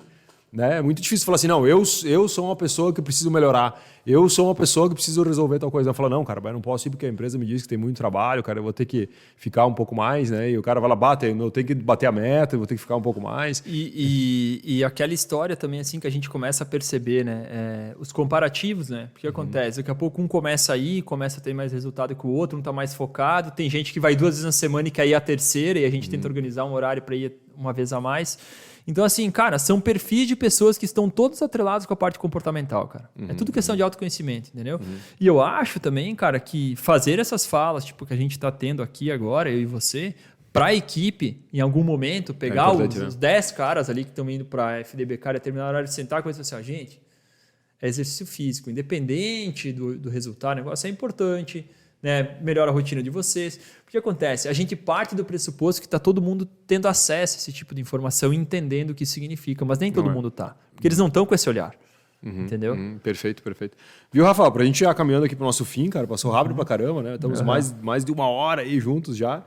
Né? É muito difícil falar assim, não, eu sou uma pessoa que preciso melhorar, eu sou uma pessoa que preciso resolver tal coisa. Eu falo, não, cara, mas não posso ir porque a empresa me diz que tem muito trabalho, cara, eu vou ter que ficar um pouco mais, né? E o cara vai lá, eu tenho que bater a meta, eu vou ter que ficar um pouco mais. E aquela história também, assim, que a gente começa a perceber, né? Os comparativos, né? Porque acontece, daqui a pouco um começa a ir, começa a ter mais resultado que o outro, um tá mais focado, tem gente que vai 2 vezes na semana e quer ir a terceira, e a gente tenta organizar um horário para ir uma vez a mais. Então, assim, cara, são perfis de pessoas que estão todos atrelados com a parte comportamental, cara. É tudo questão de autoconhecimento, entendeu? E eu acho também, cara, que fazer essas falas, tipo, que a gente está tendo aqui agora, eu e você, para a equipe, em algum momento, pegar os 10 caras ali que estão indo para a FDBK e terminar a hora de sentar com eles e falar assim, gente, é exercício físico, independente do resultado, o negócio é importante, né? Melhora a rotina de vocês. O que acontece? A gente parte do pressuposto que está todo mundo tendo acesso a esse tipo de informação e entendendo o que isso significa, mas nem todo mundo está, porque eles não estão com esse olhar. Entendeu? Perfeito. Viu, Rafael? Pra gente ir caminhando aqui pro nosso fim, cara, passou rápido pra caramba, né? Estamos mais de 1 hora aí juntos já.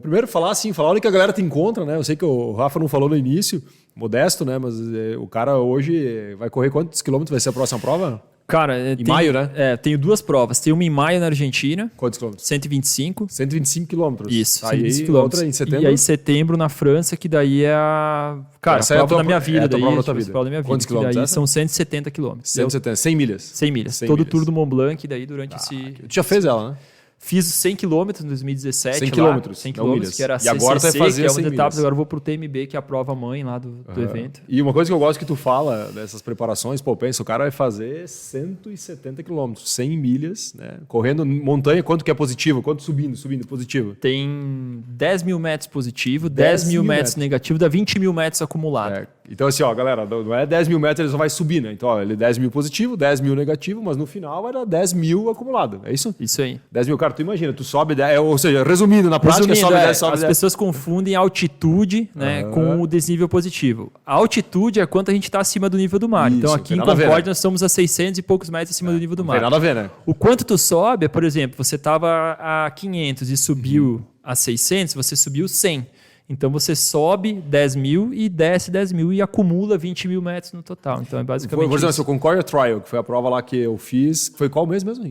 Primeiro falar onde que a galera te encontra, né? Eu sei que o Rafa não falou no início, modesto, né? Mas o cara hoje vai correr quantos quilômetros vai ser a próxima prova? Cara, maio, né? Tenho 2 provas. Tem uma em maio na Argentina. Quantos quilômetros? 125. 125 quilômetros. Isso, aí 125 quilômetros. Outra em setembro. E aí setembro na França, que daí é a... Cara, a prova da minha vida. Daí, prova da minha vida. Quantos quilômetros? Daí são 170 quilômetros. 170, 100 milhas. 100 milhas. 100 Todo milhas. o Tour do Mont Blanc, daí durante esse... Tu já fez ela, né? Fiz os 100 quilômetros em 2017. 100 quilômetros, 100 não quilômetros, milhas. que era a E agora tu vai CCC, fazer que é 100 uma etapa. milhas. Agora eu vou pro TMB, que é a prova mãe lá do evento. E uma coisa que eu gosto que tu fala dessas preparações, pô, pensa, o cara vai fazer 170 quilômetros, 100 milhas, né? Correndo montanha, quanto que é positivo? Quanto subindo positivo? Tem 10 mil metros positivo, 10 mil metros negativo, dá 20 mil metros acumulado. Então assim, ó, galera, não é 10 mil metros, ele só vai subir, né? Então, ó, ele é 10 mil positivo, 10 mil negativo, mas no final vai dar 10 mil acumulado, é isso? Isso aí. 10 mil, cara, tu imagina, tu sobe, ou seja, resumindo, na prática, sobe 10, sobe 10. As pessoas confundem altitude, né, com o desnível positivo. A altitude é quanto a gente está acima do nível do mar. Isso, então aqui em Concórdia nós estamos a 600 e poucos metros acima do nível do mar. Não tem nada a ver, né? O quanto tu sobe, por exemplo, você estava a 500 e subiu a 600, você subiu 100. Então você sobe 10 mil e desce 10 mil e acumula 20 mil metros no total. Então é basicamente Por exemplo, isso. o Concordia Trial, que foi a prova lá que eu fiz, foi qual mês mesmo?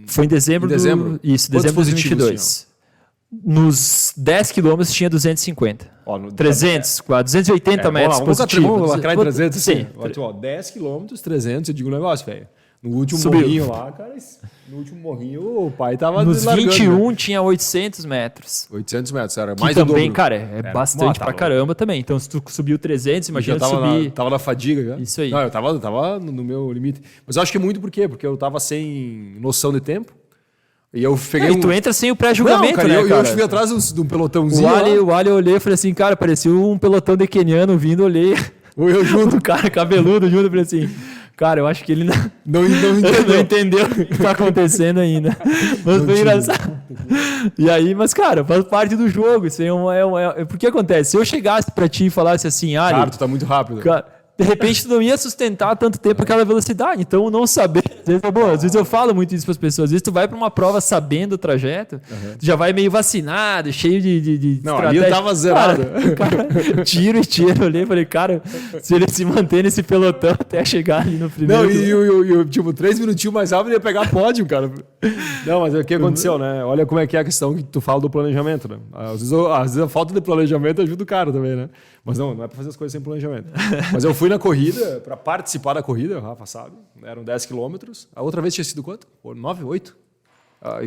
Foi em dezembro. Isso, dezembro de 2022. Nos 10 quilômetros tinha 250. 300, 280 metros positivos. Vamos lacrar em 300, sim. Ó, 10 quilômetros, 300, eu digo um negócio, velho. No último Subiu. morrinho lá, cara, no último morrinho o pai tava Nos largando, 21 né? tinha 800 metros. 800 metros, era Que mais também, do dobro. cara, é bastante pra caramba também. Então, se tu subiu 300, imagina tu subir... Tava na fadiga, já. Isso aí. Não, eu tava no meu limite. Mas eu acho que é muito por quê? Porque eu tava sem noção de tempo. E eu peguei E tu entra sem o pré-julgamento, cara, né, eu cara? fui atrás de um pelotãozinho. O Ali eu olhei e falei assim, cara, parecia um pelotão de queniano vindo, olhei. Eu junto. O cara cabeludo junto, eu falei assim... Cara, eu acho que ele não entendeu o que tá acontecendo ainda. Mas foi engraçado. E aí, mas, cara, faz parte do jogo. Isso aí porque acontece? Se eu chegasse pra ti e falasse assim, Ali... Cara, tu tá muito rápido. Cara, de repente tu não ia sustentar tanto tempo aquela velocidade. Então, não saber... Às vezes eu falo muito isso para as pessoas. Às vezes tu vai para uma prova sabendo o trajeto, tu já vai meio vacinado, cheio de não, ali eu tava zerado. Cara, tiro. Eu olhei e falei, cara, se ele se manter nesse pelotão até chegar ali no primeiro... Não, e tipo, 3 minutinhos mais rápido ia pegar pódio, cara. Não, mas o que aconteceu, né? Olha como é que é a questão que tu fala do planejamento, né? Às vezes a falta de planejamento ajuda o cara também, né? Mas não é para fazer as coisas sem planejamento. Mas eu fui na corrida, para participar da corrida, o Rafa sabe, eram 10 quilômetros. A outra vez tinha sido quanto? 9, 8?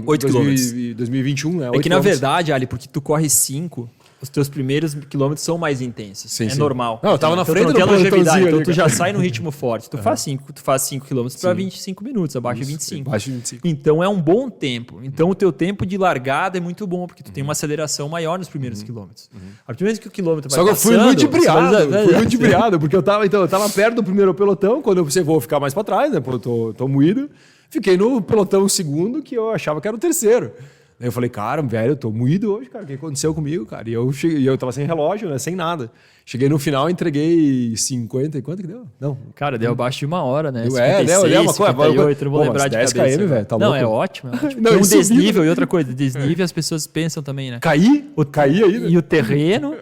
8 quilômetros. 2021, né? 8 que na verdade, Ali, porque tu corre 5, os teus primeiros quilômetros são mais intensos. Sim, sim. Normal. Não, eu tava na então, frente do longevidade. Então ali, tu já sai no ritmo forte. Tu faz 5 quilômetros para 25 minutos, abaixo de 25. Abaixo de 25. Então é um bom tempo. Então o teu tempo de largada é muito bom, porque tu tem uma aceleração maior nos primeiros quilômetros. A partir do momento que o quilômetro vai Só que eu fui muito passando, ibriado, porque eu tava perto do primeiro pelotão, quando eu pensei, vou ficar mais para trás, né? Pô, eu tô moído. Fiquei no pelotão segundo, que eu achava que era o terceiro. Aí eu falei, cara, velho, eu tô moído hoje, cara. O que aconteceu comigo, cara? E eu tava sem relógio, né? Sem nada. Cheguei no final, entreguei 50 e quanto que deu? Não. Cara, deu abaixo de 1 hora, né? 56, uma coisa. 58, não vou lembrar de 10 cabeça. km, velho, tá não, louco. é ótimo. Não, tem um desnível e outra coisa. Desnível as pessoas pensam também, né? Caí aí, né? E o terreno,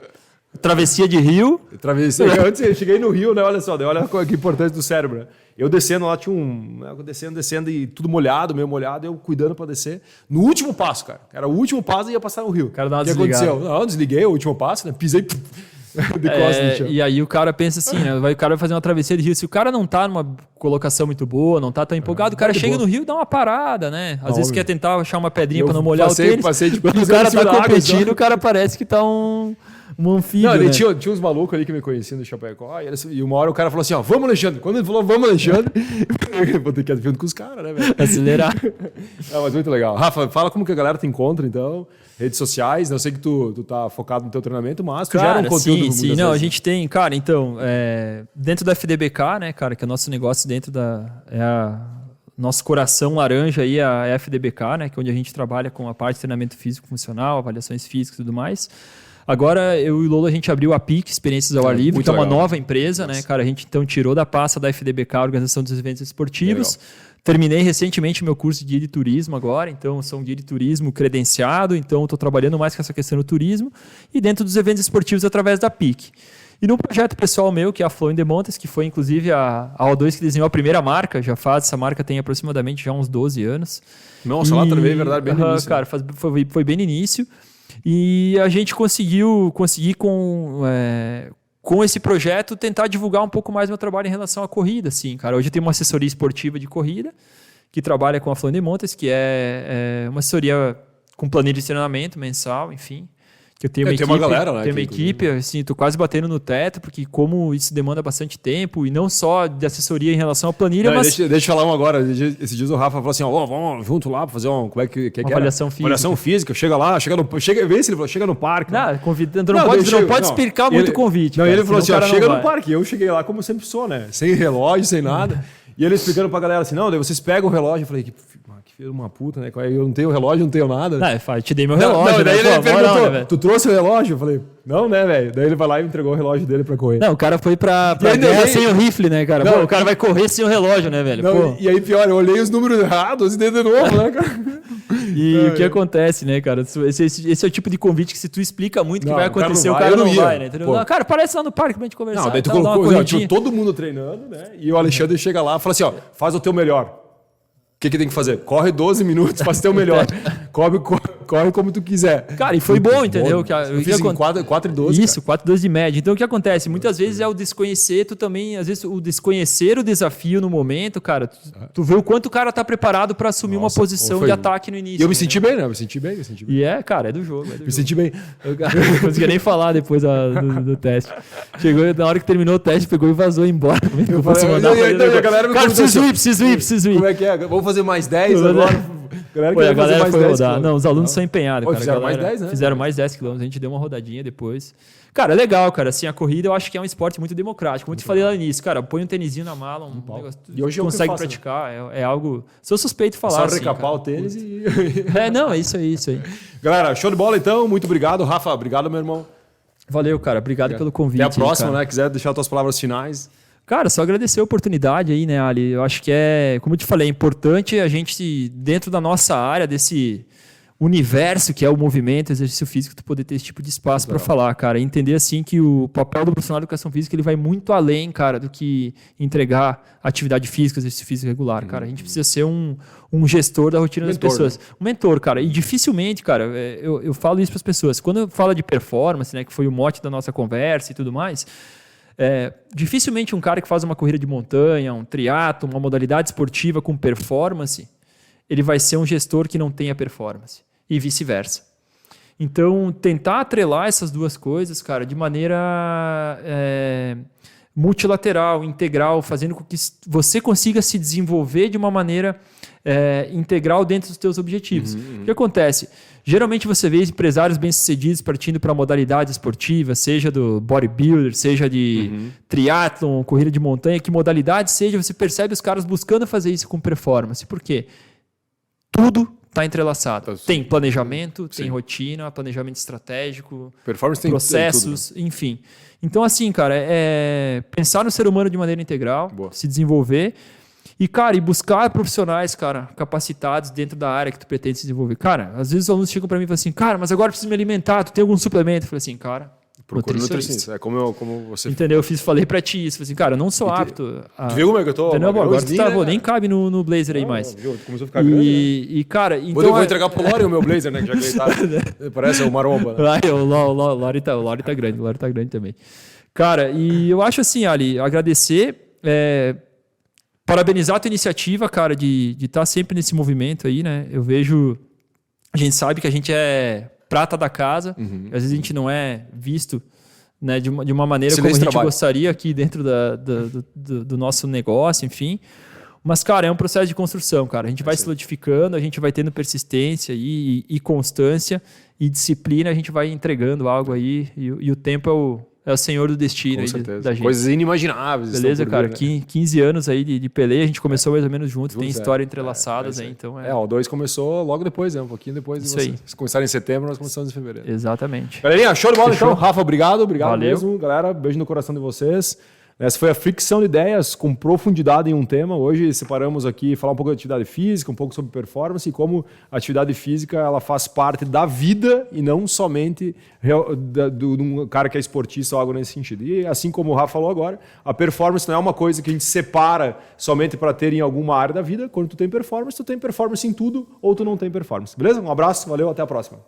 travessia de rio. Antes eu cheguei no rio, né? Olha só, olha que importante do cérebro, né? Eu descendo lá, tinha descendo e tudo molhado, meio molhado, eu cuidando pra descer. No último passo, cara. Era o último passo e ia passar no rio. O cara dá uma O que desligada. aconteceu? Não, desliguei o último passo, né? Pisei de costas no chão. E aí o cara pensa assim, né? O cara vai fazer uma travessia de rio. Se o cara não tá numa colocação muito boa, não tá tão empolgado, o cara chega no rio e dá uma parada, né? Às vezes quer tentar achar uma pedrinha pra não molhar o tênis. Quando o cara tá competindo, o cara parece que tá um anfíbio, não, né? tinha uns malucos ali que me conheciam do Chapecó, e uma hora o cara falou assim, ó, vamos, Alexandre. Quando ele falou, vamos, Alexandre, eu vou ter que ir junto com os caras, né, velho? Acelerar. Não, mas muito legal. Rafa, fala como que a galera te encontra, então, redes sociais, eu sei que tu tá focado no teu treinamento, mas tu gera um conteúdo. Sim, não, a gente tem, cara, então, dentro da FDBK, né, cara, que é o nosso negócio dentro nosso coração laranja aí, a FDBK, né, que é onde a gente trabalha com a parte de treinamento físico funcional, avaliações físicas e tudo mais. Agora, eu e o Lolo, a gente abriu a PIC, Experiências ao Ar Livre, que é uma nova empresa, né, cara? A gente então tirou da pasta da FDBK, a Organização dos Eventos Esportivos. Terminei recentemente meu curso de guia de turismo agora, então sou um guia de turismo credenciado, então estou trabalhando mais com essa questão do turismo e dentro dos eventos esportivos através da PIC. E num projeto pessoal meu, que é a Flow in the Mountains, que foi inclusive a O2 que desenhou a primeira marca, essa marca tem aproximadamente já uns 12 anos. Nossa, lá também, verdade, bem no início. Cara, foi bem no início. E a gente consegui com esse projeto, tentar divulgar um pouco mais meu trabalho em relação à corrida, assim, cara. Hoje eu tenho uma assessoria esportiva de corrida, que trabalha com a Flow in the Mountains, que é uma assessoria com planilha de treinamento mensal, enfim. Que eu tenho uma equipe, uma galera, né? Tenho uma equipe, assim, tô quase batendo no teto, porque como isso demanda bastante tempo, e não só de assessoria em relação à planilha, mas... Deixa eu falar um agora. Esses dias o Rafa falou assim, vamos junto lá pra fazer uma avaliação física. Avaliação física. Vê se ele falou, chega no parque. Não, não pode explicar muito o convite. Não, cara, ele falou assim, chega no vai. parque. Eu cheguei lá como eu sempre sou, né? Sem relógio, sem nada. E ele explicando pra galera assim, não, daí vocês pegam o relógio. Eu falei, que filho de uma puta, né? Eu não tenho relógio, não tenho nada. Não, eu te dei meu relógio. Daí né? ele perguntou, né, tu trouxe o relógio? Eu falei, não, né, velho? Daí ele vai lá e entregou o relógio dele pra correr. Não, o cara foi pra guerra sem o rifle, né, cara? Pô, o cara vai correr sem o relógio, né, velho? Não, e aí, pior, eu olhei os números errados e dei de novo, né, cara? E o que acontece, né, cara? Esse é o tipo de convite que se tu explica muito que vai acontecer, o cara não vai, né? Entendeu? Cara, aparece lá no parque pra gente conversar. Não, daí tu colocou, tinha todo mundo treinando, né? E o Alexandre chega lá e fala assim, ó, faz o teu melhor. O que tem que fazer? Corre 12 minutos, faz o teu melhor. Corre como tu quiser. Cara, e foi bom, entendeu? Eu fiz em 4 e 12. Isso, 4 e 12 de média. Então o que acontece? Muitas vezes é o desconhecer, tu também, às vezes o desconhecer o desafio no momento, cara, tu vê o quanto o cara tá preparado pra assumir uma posição de ataque no início. E eu me senti bem, né? Eu me senti bem. E cara, é do jogo. Me senti bem. Eu não conseguia nem falar depois do teste. Chegou, na hora que terminou o teste, pegou e vazou embora. Eu falei, a galera me cara, preciso ir. Como é que é? Vamos fazer mais 10 agora? A galera foi rodar. Não, os alunos são empenhados, cara. Fizeram mais 10, né? Fizeram mais 10 quilômetros. A gente deu uma rodadinha depois. Cara, é legal, cara. Assim, a corrida eu acho que é um esporte muito democrático. Como eu te falei lá no início, cara, põe um tênisinho na mala, um negócio, e hoje consegue faço, praticar. Né? É algo... Sou suspeito de falar. Só assim, recapar o tênis e... Não, é isso aí. Galera, show de bola então. Muito obrigado. Rafa, obrigado, meu irmão. Valeu, cara. Obrigado pelo convite. Até a próxima, cara. né? Quiser deixar as tuas palavras finais. Cara, só agradecer a oportunidade aí, né, Ali? Eu acho que como eu te falei, é importante a gente, dentro da nossa área, desse universo que é o movimento, exercício físico, tu poder ter esse tipo de espaço para falar, cara. Entender, assim, que o papel do profissional de educação física ele vai muito além, cara, do que entregar atividade física, exercício físico regular, cara. A gente precisa ser um gestor da rotina das pessoas. Né? Um mentor, cara. E dificilmente, cara, eu falo isso para as pessoas. Quando eu falo de performance, né, que foi o mote da nossa conversa e tudo mais... dificilmente um cara que faz uma corrida de montanha, um triatlo, uma modalidade esportiva com performance, ele vai ser um gestor que não tenha performance e vice-versa. Então, tentar atrelar essas duas coisas, cara, de maneira multilateral, integral, fazendo com que você consiga se desenvolver de uma maneira integral dentro dos teus objetivos. O que acontece? Geralmente você vê empresários bem-sucedidos partindo para modalidades esportivas, seja do bodybuilder, seja de triatlon, corrida de montanha, que modalidade seja, você percebe os caras buscando fazer isso com performance. Por quê? Tudo está entrelaçado. Tem planejamento, tem rotina, planejamento estratégico, performance tem processos, tudo, né? Enfim. Então, assim, cara, pensar no ser humano de maneira integral, se desenvolver e, cara, buscar profissionais, cara, capacitados dentro da área que tu pretende se desenvolver. Cara, às vezes os alunos chegam para mim e falam assim, cara, mas agora eu preciso me alimentar, tu tem algum suplemento? Eu falei assim, cara, procura nutricionista. É como você... Entendeu? Falei pra ti isso. Falei assim, cara, eu não sou apto a... Tu viu como é que eu tô? Entendeu? Agora tu tá, nem cabe no blazer aí mais. Começou a ficar grande, né? E, cara... Então, eu vou entregar pro Lori o meu blazer, né? Que já que ele tá... Parece o maromba. Né? O Lori tá grande. O Lori tá grande também. Cara, e eu acho assim, Ali, agradecer... parabenizar a tua iniciativa, cara, de estar sempre nesse movimento aí, né? Eu vejo... A gente sabe que a gente é prata da casa. Às vezes a gente não é visto, né, de uma maneira como a gente gostaria aqui dentro do nosso negócio, enfim. Mas, cara, é um processo de construção, cara. A gente vai se solidificando, a gente vai tendo persistência e constância e disciplina, a gente vai entregando algo aí e o tempo é o senhor do destino aí da gente. Coisas inimagináveis. Beleza, cara. 15 anos aí de peleia, a gente começou mais ou menos junto, tem história entrelaçadas aí, então... o 2 começou logo depois, né? Um pouquinho depois. Isso aí. Vocês começaram em setembro, nós começamos em fevereiro. Exatamente. Galerinha, show de bola então. Rafa, obrigado Valeu. mesmo. Galera, beijo no coração de vocês. Essa foi a fricção de ideias com profundidade em um tema. Hoje separamos aqui, falar um pouco de atividade física, um pouco sobre performance e como a atividade física ela faz parte da vida e não somente de um cara que é esportista ou algo nesse sentido. E assim como o Rafa falou agora, a performance não é uma coisa que a gente separa somente para ter em alguma área da vida. Quando tu tem performance em tudo ou tu não tem performance. Beleza? Um abraço, valeu, até a próxima.